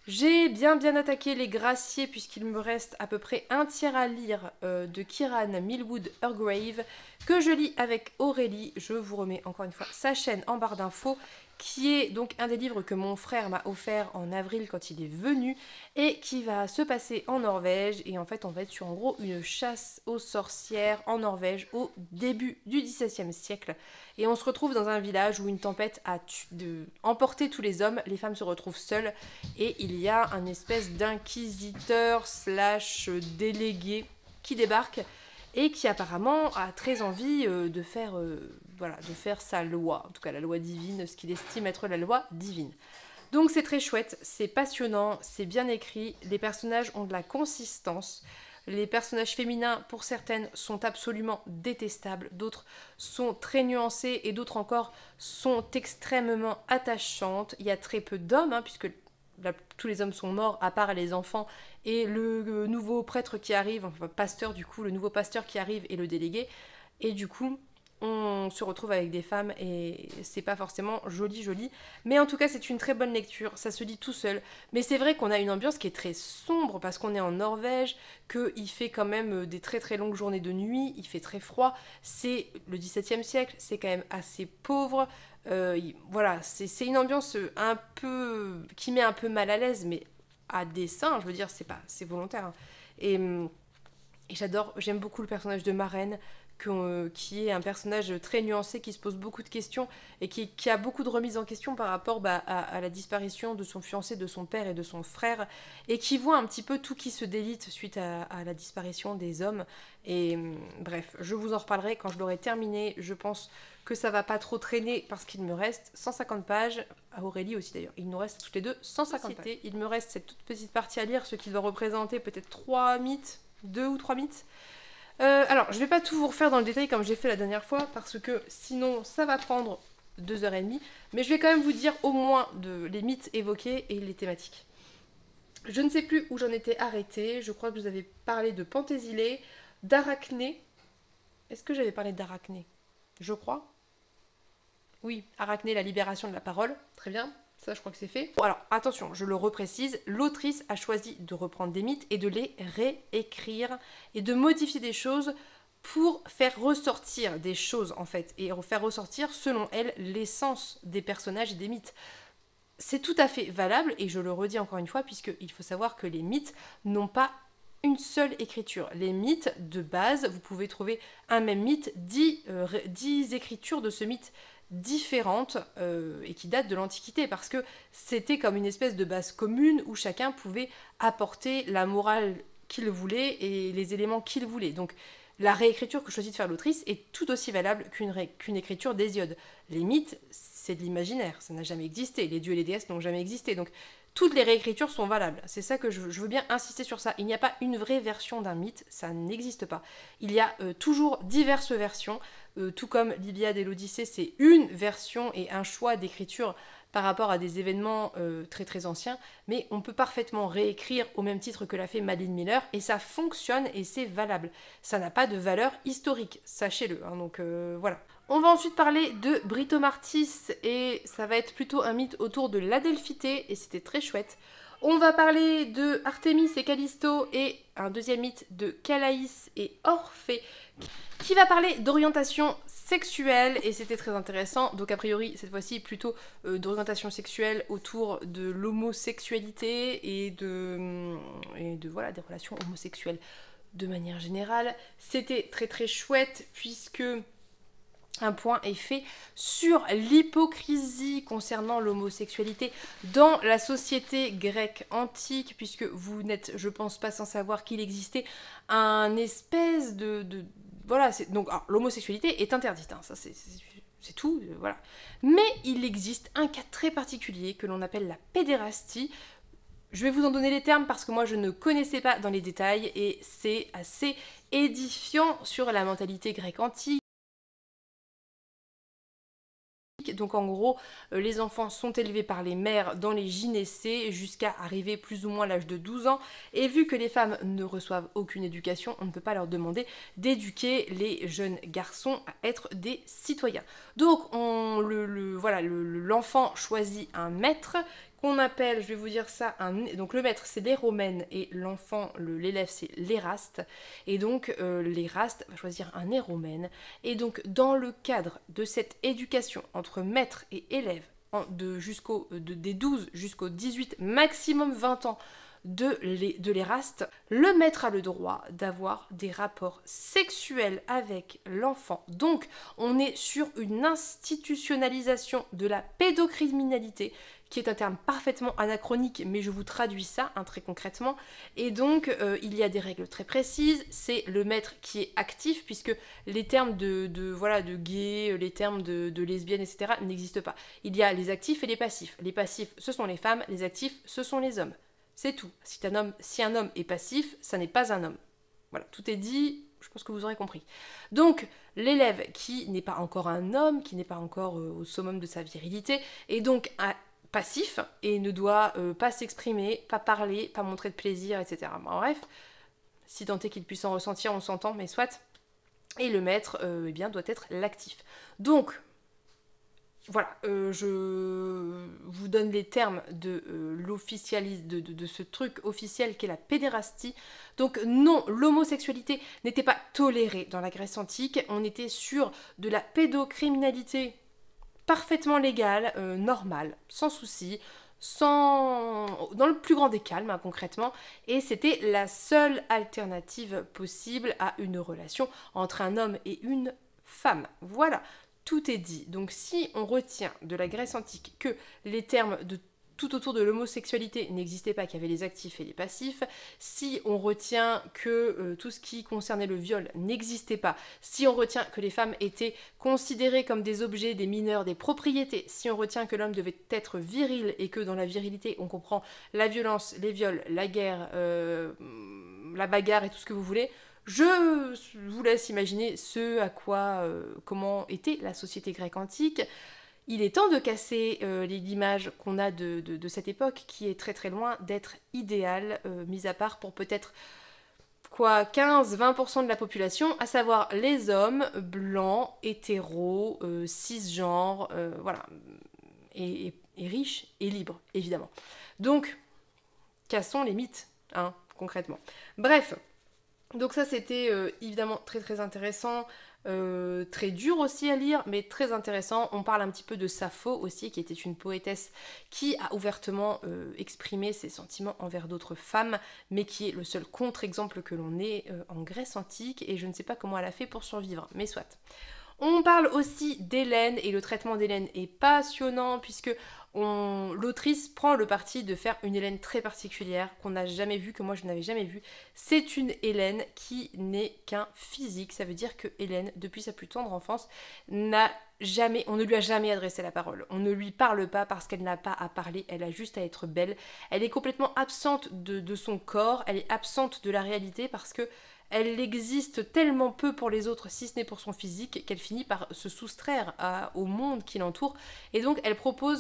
J'ai bien attaqué les Graciers, puisqu'il me reste à peu près un tiers à lire de Kieran Millwood Earlgrave, que je lis avec Aurélie. Je vous remets encore une fois sa chaîne en barre d'infos, qui est donc un des livres que mon frère m'a offert en avril quand il est venu, et qui va se passer en Norvège. Et en fait, on va être sur en gros une chasse aux sorcières en Norvège au début du XVIIe siècle. Et on se retrouve dans un village où une tempête a emporté tous les hommes, les femmes se retrouvent seules, et il y a un espèce d'inquisiteur / délégué qui débarque et qui apparemment a très envie de faire sa loi, en tout cas la loi divine, ce qu'il estime être la loi divine. Donc c'est très chouette, c'est passionnant, c'est bien écrit, les personnages ont de la consistance. Les personnages féminins, pour certaines, sont absolument détestables, d'autres sont très nuancés et d'autres encore sont extrêmement attachantes. Il y a très peu d'hommes, hein, puisque là, tous les hommes sont morts, à part les enfants, et le nouveau prêtre qui arrive, enfin pasteur du coup, le nouveau pasteur qui arrive et le délégué, et du coup on se retrouve avec des femmes et c'est pas forcément joli, mais en tout cas c'est une très bonne lecture, ça se lit tout seul, mais c'est vrai qu'on a une ambiance qui est très sombre parce qu'on est en Norvège, qu'il fait quand même des très très longues journées de nuit, il fait très froid, c'est le XVIIe siècle, c'est quand même assez pauvre, voilà, c'est une ambiance un peu qui met un peu mal à l'aise, mais à dessein, je veux dire, c'est volontaire, hein. Et j'aime beaucoup le personnage de Maren, qui est un personnage très nuancé, qui se pose beaucoup de questions et qui a beaucoup de remises en question par rapport à la disparition de son fiancé, de son père et de son frère, et qui voit un petit peu tout qui se délite suite à la disparition des hommes. Et bref, je vous en reparlerai quand je l'aurai terminé. Je pense que ça va pas trop traîner parce qu'il me reste 150 pages, à Aurélie aussi d'ailleurs, il nous reste toutes les deux 150 pages. Il me reste cette toute petite partie à lire, ce qui doit représenter peut-être 3 mythes, 2 ou 3 mythes. Alors, je vais pas tout vous refaire dans le détail comme j'ai fait la dernière fois, parce que sinon ça va prendre 2h30, mais je vais quand même vous dire au moins les mythes évoqués et les thématiques. Je ne sais plus où j'en étais arrêtée, je crois que vous avez parlé de Penthésilée, d'Arachné. Est-ce que j'avais parlé d'Arachné? Je crois. Oui, Arachné, la libération de la parole, très bien. Ça, je crois que c'est fait. Bon, alors, attention, je le reprécise, l'autrice a choisi de reprendre des mythes et de les réécrire et de modifier des choses pour faire ressortir des choses, en fait, et faire ressortir, selon elle, l'essence des personnages et des mythes. C'est tout à fait valable, et je le redis encore une fois, puisqu'il faut savoir que les mythes n'ont pas une seule écriture. Les mythes, de base, vous pouvez trouver un même mythe, 10 écritures de ce mythe différentes et qui datent de l'Antiquité, parce que c'était comme une espèce de base commune où chacun pouvait apporter la morale qu'il voulait et les éléments qu'il voulait. Donc la réécriture que choisit de faire l'autrice est tout aussi valable qu'une écriture d'Hésiode. Les mythes, c'est de l'imaginaire, ça n'a jamais existé. Les dieux et les déesses n'ont jamais existé. Donc toutes les réécritures sont valables. C'est ça que je veux bien insister sur ça. Il n'y a pas une vraie version d'un mythe, ça n'existe pas. Il y a toujours diverses versions, tout comme l'Iliade et l'Odyssée, c'est une version et un choix d'écriture par rapport à des événements très très anciens, mais on peut parfaitement réécrire au même titre que l'a fait Madeline Miller, et ça fonctionne et c'est valable. Ça n'a pas de valeur historique, sachez-le. Hein, donc voilà. On va ensuite parler de Britomartis, et ça va être plutôt un mythe autour de l'Adelphité, et c'était très chouette. On va parler de Artémis et Callisto, et un deuxième mythe de Calaïs et Orphée, qui va parler d'orientation sexuelle, et c'était très intéressant. Donc a priori, cette fois-ci, plutôt d'orientation sexuelle autour de l'homosexualité et de voilà, des relations homosexuelles de manière générale. C'était très très chouette, puisque un point est fait sur l'hypocrisie concernant l'homosexualité dans la société grecque antique, puisque vous n'êtes, je pense, pas sans savoir qu'il existait un espèce voilà, donc l'homosexualité est interdite, hein, ça c'est tout, voilà. Mais il existe un cas très particulier que l'on appelle la pédérastie. Je vais vous en donner les termes parce que moi je ne connaissais pas dans les détails, et c'est assez édifiant sur la mentalité grecque antique. Donc en gros, les enfants sont élevés par les mères dans les gynécées jusqu'à arriver plus ou moins à l'âge de 12 ans. Et vu que les femmes ne reçoivent aucune éducation, on ne peut pas leur demander d'éduquer les jeunes garçons à être des citoyens. Donc l'enfant choisit un maître qu'on appelle, je vais vous dire ça, donc le maître c'est l'éromène et l'enfant, l'élève c'est l'éraste, et donc l'éraste va choisir un éromène, et donc dans le cadre de cette éducation entre maître et élève, des 12 jusqu'aux 18, maximum 20 ans de l'éraste, le maître a le droit d'avoir des rapports sexuels avec l'enfant. Donc on est sur une institutionnalisation de la pédocriminalité, qui est un terme parfaitement anachronique, mais je vous traduis ça très concrètement. Et donc, il y a des règles très précises. C'est le maître qui est actif, puisque les termes de gay, les termes de lesbienne, etc. n'existent pas. Il y a les actifs et les passifs. Les passifs, ce sont les femmes. Les actifs, ce sont les hommes. C'est tout. Si un homme est passif, ça n'est pas un homme. Voilà, tout est dit. Je pense que vous aurez compris. Donc, l'élève qui n'est pas encore un homme, qui n'est pas encore au summum de sa virilité, est donc passif et ne doit pas s'exprimer, pas parler, pas montrer de plaisir, etc. Bon, bref, si tant est qu'il puisse en ressentir, on s'entend, mais soit. Et le maître, eh bien, doit être l'actif. Donc, voilà, je vous donne les termes de ce truc officiel qu'est la pédérastie. Donc non, l'homosexualité n'était pas tolérée dans la Grèce antique, on était sur de la pédocriminalité parfaitement légale, normale, sans souci, dans le plus grand des calmes, hein, concrètement, et c'était la seule alternative possible à une relation entre un homme et une femme. Voilà. Tout est dit. Donc si on retient de la Grèce antique que les termes de tout autour de l'homosexualité n'existait pas, qu'il y avait les actifs et les passifs, si on retient que tout ce qui concernait le viol n'existait pas, si on retient que les femmes étaient considérées comme des objets, des mineurs, des propriétés, si on retient que l'homme devait être viril et que dans la virilité on comprend la violence, les viols, la guerre, la bagarre et tout ce que vous voulez, je vous laisse imaginer comment était la société grecque antique. Il est temps de casser l'image qu'on a de cette époque, qui est très très loin d'être idéale, mis à part pour peut-être 15-20% de la population, à savoir les hommes blancs, hétéros, cisgenres, voilà. Et est riche et libre, évidemment. Donc, cassons les mythes, hein, concrètement. Bref, donc ça c'était évidemment très très intéressant, très dur aussi à lire, mais très intéressant. On parle un petit peu de Sappho aussi, qui était une poétesse qui a ouvertement exprimé ses sentiments envers d'autres femmes, mais qui est le seul contre-exemple que l'on ait en Grèce antique, et je ne sais pas comment elle a fait pour survivre, mais soit. On parle aussi d'Hélène, et le traitement d'Hélène est passionnant, puisque l'autrice prend le parti de faire une Hélène très particulière, qu'on n'a jamais vue, que moi je n'avais jamais vue. C'est une Hélène qui n'est qu'un physique, ça veut dire que Hélène, depuis sa plus tendre enfance, on ne lui a jamais adressé la parole. On ne lui parle pas parce qu'elle n'a pas à parler, elle a juste à être belle. Elle est complètement absente de son corps, elle est absente de la réalité parce que elle existe tellement peu pour les autres, si ce n'est pour son physique, qu'elle finit par se soustraire au monde qui l'entoure. Et donc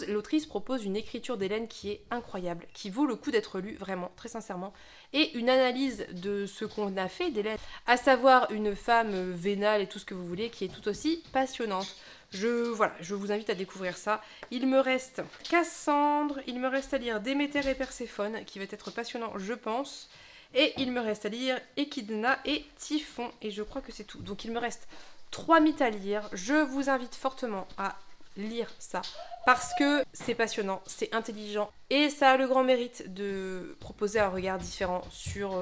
l'autrice propose une écriture d'Hélène qui est incroyable, qui vaut le coup d'être lue, vraiment, très sincèrement. Et une analyse de ce qu'on a fait d'Hélène, à savoir une femme vénale et tout ce que vous voulez, qui est tout aussi passionnante. Voilà, je vous invite à découvrir ça. Il me reste Cassandre, il me reste à lire Déméter et Perséphone, qui va être passionnant, je pense. Et il me reste à lire Échidna et Typhon, et je crois que c'est tout. Donc il me reste 3 mythes à lire. Je vous invite fortement à lire ça, parce que c'est passionnant, c'est intelligent, et ça a le grand mérite de proposer un regard différent sur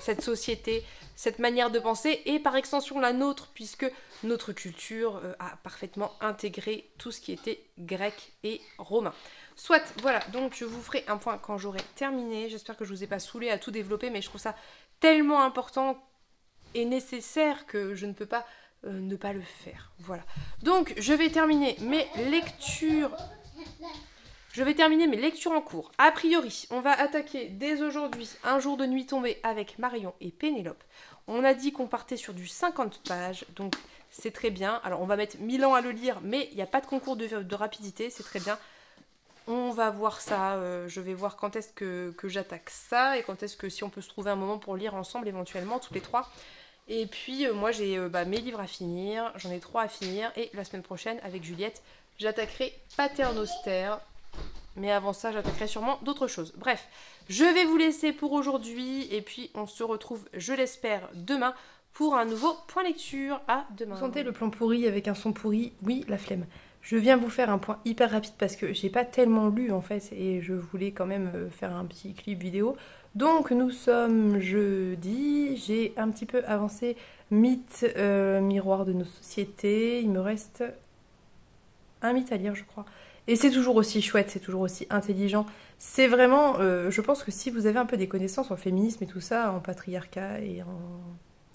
cette société, cette manière de penser, et par extension la nôtre, puisque notre culture a parfaitement intégré tout ce qui était grec et romain. Soit, voilà, donc je vous ferai un point quand j'aurai terminé. J'espère que je vous ai pas saoulé à tout développer, mais je trouve ça tellement important et nécessaire que je ne peux pas ne pas le faire. Voilà. Donc, je vais terminer mes lectures. En cours. A priori, on va attaquer dès aujourd'hui Un jour de nuit tombée avec Marion et Pénélope. On a dit qu'on partait sur du 50 pages, donc c'est très bien. Alors, on va mettre 1000 ans à le lire, mais il n'y a pas de concours de rapidité, c'est très bien. On va voir ça, je vais voir quand est-ce que j'attaque ça, et quand est-ce que si on peut se trouver un moment pour lire ensemble éventuellement, tous les trois. Et puis moi j'ai mes livres à finir, j'en ai 3 à finir, et la semaine prochaine avec Juliette, j'attaquerai Paternoster. Mais avant ça, j'attaquerai sûrement d'autres choses. Bref, je vais vous laisser pour aujourd'hui, et puis on se retrouve, je l'espère, demain pour un nouveau point lecture. À demain. Vous sentez le plan pourri avec un son pourri? Oui, la flemme. Je viens vous faire un point hyper rapide parce que j'ai pas tellement lu en fait, et je voulais quand même faire un petit clip vidéo. Donc nous sommes jeudi, j'ai un petit peu avancé mythe, miroir de nos sociétés. Il me reste un mythe à lire, je crois. Et c'est toujours aussi chouette, c'est toujours aussi intelligent. C'est vraiment, je pense que si vous avez un peu des connaissances en féminisme et tout ça, en patriarcat et en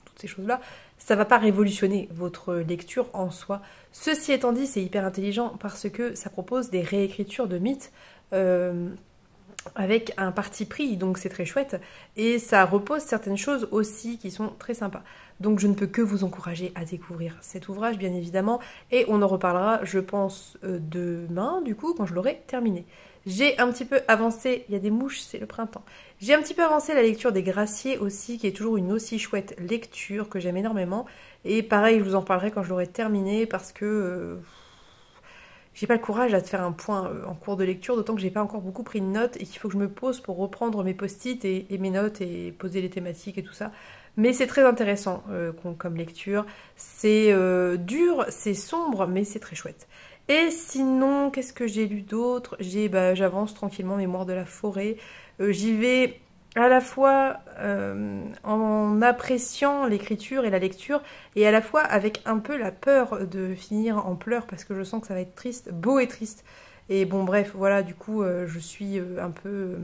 toutes ces choses-là, ça va pas révolutionner votre lecture en soi. Ceci étant dit, c'est hyper intelligent parce que ça propose des réécritures de mythes avec un parti pris, donc c'est très chouette. Et ça repose certaines choses aussi qui sont très sympas. Donc je ne peux que vous encourager à découvrir cet ouvrage, bien évidemment. Et on en reparlera, je pense, demain, du coup, quand je l'aurai terminé. J'ai un petit peu avancé, il y a des mouches, c'est le printemps. J'ai un petit peu avancé la lecture des Graciers aussi, qui est toujours une aussi chouette lecture que j'aime énormément. Et pareil, je vous en parlerai quand je l'aurai terminé, parce que j'ai pas le courage à te faire un point en cours de lecture, d'autant que j'ai pas encore beaucoup pris de notes et qu'il faut que je me pose pour reprendre mes post-it et mes notes et poser les thématiques et tout ça. Mais c'est très intéressant comme lecture. C'est dur, c'est sombre, mais c'est très chouette. Et sinon, qu'est-ce que j'ai lu d'autre? J'avance tranquillement, Mémoire de la forêt. J'y vais à la fois en appréciant l'écriture et la lecture, et à la fois avec un peu la peur de finir en pleurs, parce que je sens que ça va être triste, beau et triste. Et bon, bref, voilà, du coup, je suis un peu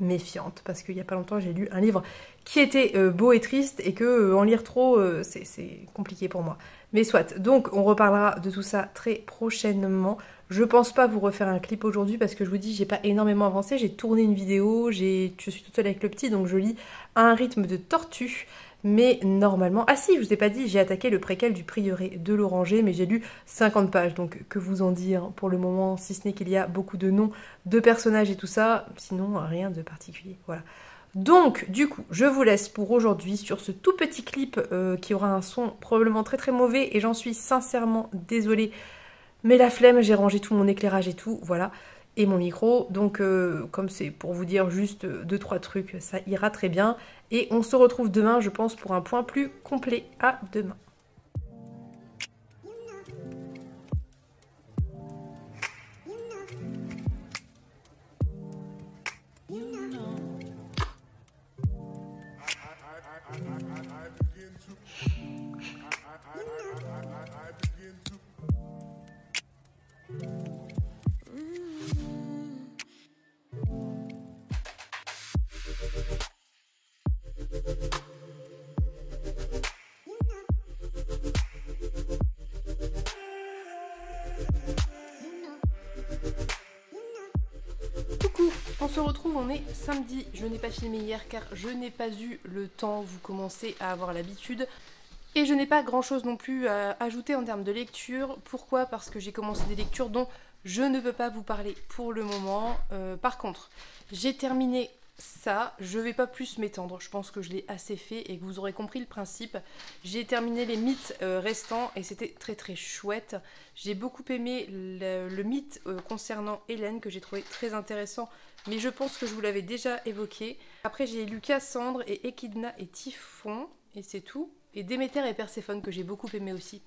méfiante, parce qu'il n'y a pas longtemps, j'ai lu un livre qui était beau et triste, et que en lire trop, c'est compliqué pour moi. Mais soit, donc on reparlera de tout ça très prochainement. Je pense pas vous refaire un clip aujourd'hui parce que je vous dis, j'ai pas énormément avancé. J'ai tourné une vidéo, je suis toute seule avec le petit, donc je lis à un rythme de tortue. Mais normalement... Ah si, je vous ai pas dit, j'ai attaqué le préquel du prieuré de l'Oranger, mais j'ai lu 50 pages. Donc que vous en dire pour le moment, si ce n'est qu'il y a beaucoup de noms, de personnages et tout ça. Sinon, rien de particulier. Voilà. Donc, du coup, je vous laisse pour aujourd'hui sur ce tout petit clip qui aura un son probablement très très mauvais, et j'en suis sincèrement désolée. Mais la flemme, j'ai rangé tout mon éclairage et tout, voilà. Et mon micro, donc comme c'est pour vous dire juste 2-3 trucs, ça ira très bien. Et on se retrouve demain, je pense, pour un point plus complet. À demain. Coucou, on se retrouve, on est samedi. Je n'ai pas filmé hier car je n'ai pas eu le temps, vous commencez à avoir l'habitude. Et je n'ai pas grand chose non plus à ajouter en termes de lecture. Pourquoi? Parce que j'ai commencé des lectures dont je ne peux pas vous parler pour le moment. Par contre, j'ai terminé ça. Je vais pas plus m'étendre. Je pense que je l'ai assez fait et que vous aurez compris le principe. J'ai terminé les mythes restants et c'était très très chouette. J'ai beaucoup aimé le mythe concernant Hélène que j'ai trouvé très intéressant. Mais je pense que je vous l'avais déjà évoqué. Après j'ai lu Cassandre et Echidna et Typhon. Et c'est tout. Et Déméter et Perséphone que j'ai beaucoup aimé aussi.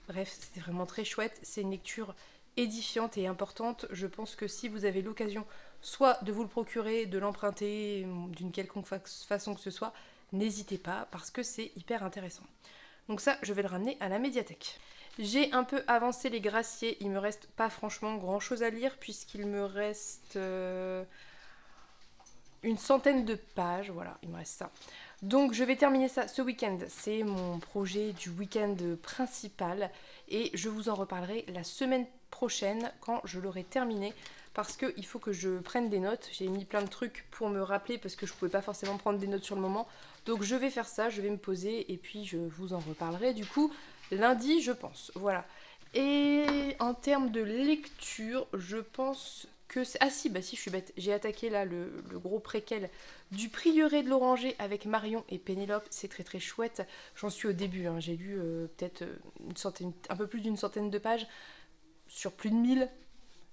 Bref, c'était vraiment très chouette. C'est une lecture édifiante et importante. Je pense que si vous avez l'occasion soit de vous le procurer, de l'emprunter d'une quelconque façon que ce soit, n'hésitez pas parce que c'est hyper intéressant. Donc ça, je vais le ramener à la médiathèque. J'ai un peu avancé les Graciers. Il me reste pas franchement grand chose à lire puisqu'il me reste une centaine de pages. Voilà, il me reste ça. Donc je vais terminer ça ce week-end, c'est mon projet du week-end principal et je vous en reparlerai la semaine prochaine quand je l'aurai terminé parce qu'il faut que je prenne des notes. J'ai mis plein de trucs pour me rappeler parce que je ne pouvais pas forcément prendre des notes sur le moment. Donc je vais faire ça, je vais me poser et puis je vous en reparlerai du coup lundi je pense. Voilà. Et en termes de lecture, je pense que... Ah si, bah si, je suis bête. J'ai attaqué là le gros préquel du Prieuré de l'Oranger avec Marion et Pénélope. C'est très très chouette. J'en suis au début, hein. J'ai lu peut-être un peu plus d'une centaine de pages sur plus de 1000.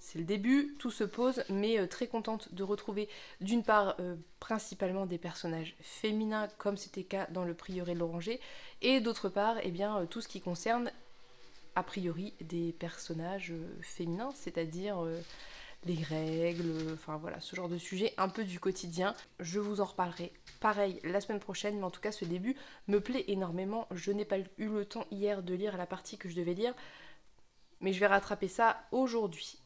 C'est le début, tout se pose, mais très contente de retrouver d'une part principalement des personnages féminins comme c'était le cas dans le Prieuré de l'Oranger et d'autre part eh bien, tout ce qui concerne a priori des personnages féminins, c'est-à-dire les règles, enfin voilà, ce genre de sujet un peu du quotidien. Je vous en reparlerai pareil la semaine prochaine, mais en tout cas ce début me plaît énormément. Je n'ai pas eu le temps hier de lire la partie que je devais lire, mais je vais rattraper ça aujourd'hui.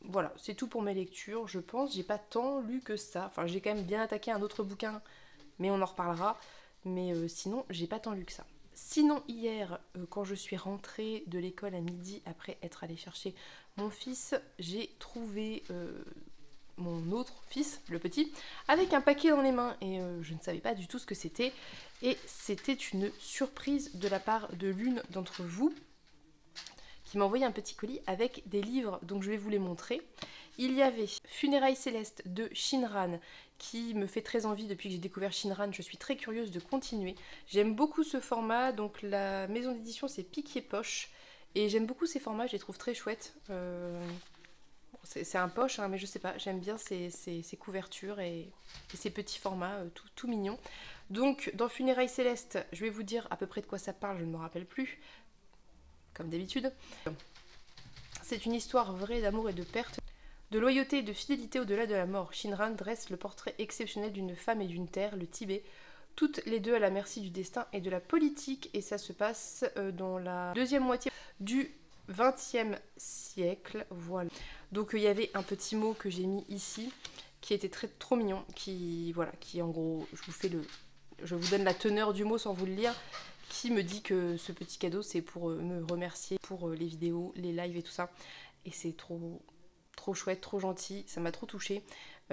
Voilà, c'est tout pour mes lectures, je pense. J'ai pas tant lu que ça. Enfin, j'ai quand même bien attaqué un autre bouquin, mais on en reparlera. Mais sinon, j'ai pas tant lu que ça. Sinon, hier, quand je suis rentrée de l'école à midi, après être allée chercher mon fils, j'ai trouvé mon autre fils, le petit, avec un paquet dans les mains. Et je ne savais pas du tout ce que c'était. Et c'était une surprise de la part de l'une d'entre vous, qui m'a envoyé un petit colis avec des livres, donc je vais vous les montrer. Il y avait Funérailles célestes de Shinran, qui me fait très envie depuis que j'ai découvert Shinran. Je suis très curieuse de continuer. J'aime beaucoup ce format, donc la maison d'édition c'est Piquier Poche, et j'aime beaucoup ces formats, je les trouve très chouettes. C'est un poche, hein, mais je sais pas, j'aime bien ces couvertures et ces petits formats tout mignons. Donc dans Funérailles célestes, je vais vous dire à peu près de quoi ça parle, je ne me rappelle plus, comme d'habitude. C'est une histoire vraie d'amour et de perte, de loyauté et de fidélité au-delà de la mort. Shinran dresse le portrait exceptionnel d'une femme et d'une terre, le Tibet, toutes les deux à la merci du destin et de la politique, et ça se passe dans la deuxième moitié du XXe siècle. Voilà. Donc il y avait un petit mot que j'ai mis ici, qui était trop mignon, qui en gros, je vous donne la teneur du mot sans vous le lire, qui me dit que ce petit cadeau c'est pour me remercier pour les vidéos, les lives et tout ça. Et c'est trop chouette, trop gentil, ça m'a trop touchée.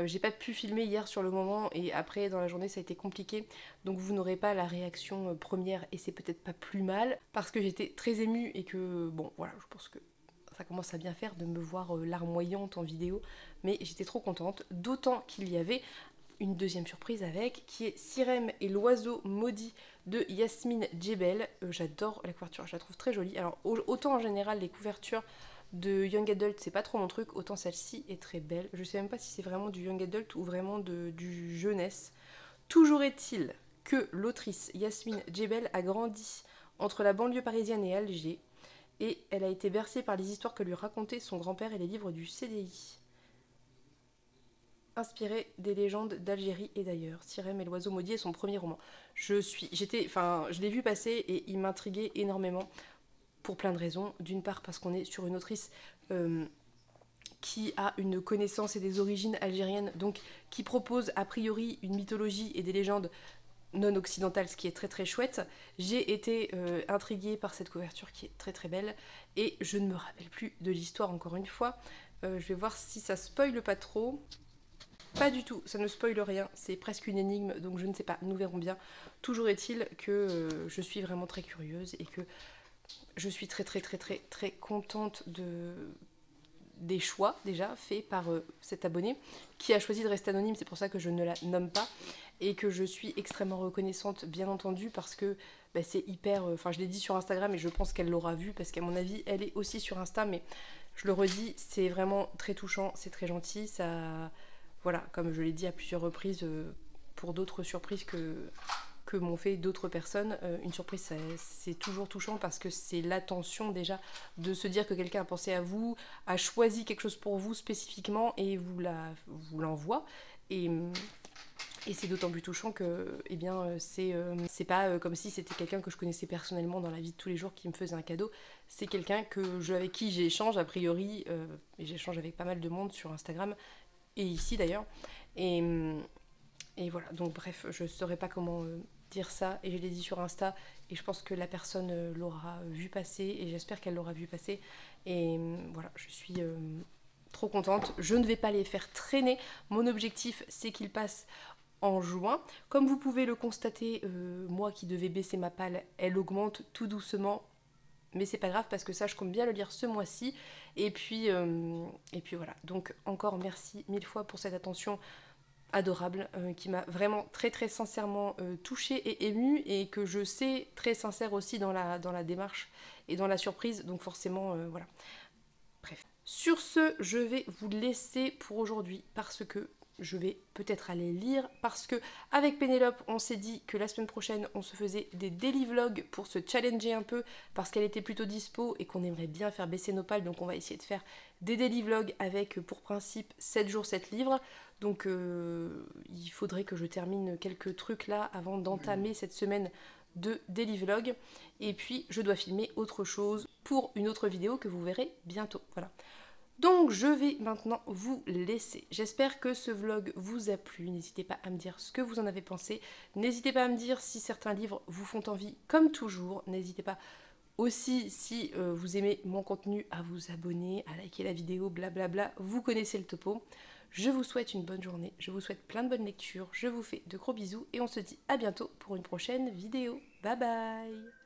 J'ai pas pu filmer hier sur le moment et après dans la journée ça a été compliqué. Donc vous n'aurez pas la réaction première et c'est peut-être pas plus mal parce que j'étais très émue et que bon voilà, je pense que ça commence à bien faire de me voir larmoyante en vidéo. Mais j'étais trop contente, d'autant qu'il y avait une deuxième surprise avec, qui est Sirem et l'oiseau maudit de Yasmine Djebel. J'adore la couverture, je la trouve très jolie. Alors autant en général les couvertures de young adult, c'est pas trop mon truc, autant celle-ci est très belle. Je sais même pas si c'est vraiment du young adult ou vraiment du jeunesse. Toujours est-il que l'autrice Yasmine Djebel a grandi entre la banlieue parisienne et Alger, et elle a été bercée par les histoires que lui racontait son grand-père et les livres du CDI. Inspiré des légendes d'Algérie et d'ailleurs. Sirène et l'oiseau maudit est son premier roman. Je l'ai vu passer et il m'intriguait énormément pour plein de raisons. D'une part parce qu'on est sur une autrice qui a une connaissance et des origines algériennes, donc qui propose a priori une mythologie et des légendes non occidentales, ce qui est très très chouette. J'ai été intriguée par cette couverture qui est très très belle et je ne me rappelle plus de l'histoire encore une fois. Je vais voir si ça spoile pas trop. Pas du tout, ça ne spoile rien, c'est presque une énigme, donc je ne sais pas, nous verrons bien. Toujours est-il que je suis vraiment très curieuse et que je suis très très très très très contente des choix déjà faits par cet abonné qui a choisi de rester anonyme, c'est pour ça que je ne la nomme pas et que je suis extrêmement reconnaissante bien entendu parce que c'est hyper, enfin je l'ai dit sur Instagram et je pense qu'elle l'aura vu parce qu'à mon avis elle est aussi sur Insta, mais je le redis, c'est vraiment très touchant, c'est très gentil, ça... Voilà, comme je l'ai dit à plusieurs reprises, pour d'autres surprises que m'ont fait d'autres personnes, une surprise c'est toujours touchant parce que c'est l'attention déjà de se dire que quelqu'un a pensé à vous, a choisi quelque chose pour vous spécifiquement et vous l'envoie. Et c'est d'autant plus touchant que c'est pas comme si c'était quelqu'un que je connaissais personnellement dans la vie de tous les jours qui me faisait un cadeau. C'est quelqu'un avec qui j'échange a priori, et j'échange avec pas mal de monde sur Instagram et ici d'ailleurs. Et voilà, donc bref, je ne saurais pas comment dire ça, et je l'ai dit sur Insta, et je pense que la personne l'aura vu passer, et j'espère qu'elle l'aura vu passer. Et voilà, je suis trop contente. Je ne vais pas les faire traîner. Mon objectif, c'est qu'ils passent en juin. Comme vous pouvez le constater, moi qui devais baisser ma palle, elle augmente tout doucement. Mais c'est pas grave parce que ça, je compte bien le lire ce mois-ci. Et puis voilà. Donc encore merci mille fois pour cette attention adorable qui m'a vraiment très très sincèrement touchée et émue et que je sais très sincère aussi dans la démarche et dans la surprise. Donc forcément, voilà. Bref. Sur ce, je vais vous laisser pour aujourd'hui parce que je vais peut-être aller lire parce que avec Pénélope on s'est dit que la semaine prochaine on se faisait des daily vlogs pour se challenger un peu parce qu'elle était plutôt dispo et qu'on aimerait bien faire baisser nos pales, donc on va essayer de faire des daily vlogs avec pour principe 7 jours 7 livres. Donc il faudrait que je termine quelques trucs là avant d'entamer cette semaine de daily vlog et puis je dois filmer autre chose pour une autre vidéo que vous verrez bientôt. Voilà. Donc je vais maintenant vous laisser. J'espère que ce vlog vous a plu. N'hésitez pas à me dire ce que vous en avez pensé. N'hésitez pas à me dire si certains livres vous font envie, comme toujours. N'hésitez pas aussi, si vous aimez mon contenu, à vous abonner, à liker la vidéo, blablabla. Vous connaissez le topo. Je vous souhaite une bonne journée. Je vous souhaite plein de bonnes lectures. Je vous fais de gros bisous et on se dit à bientôt pour une prochaine vidéo. Bye bye!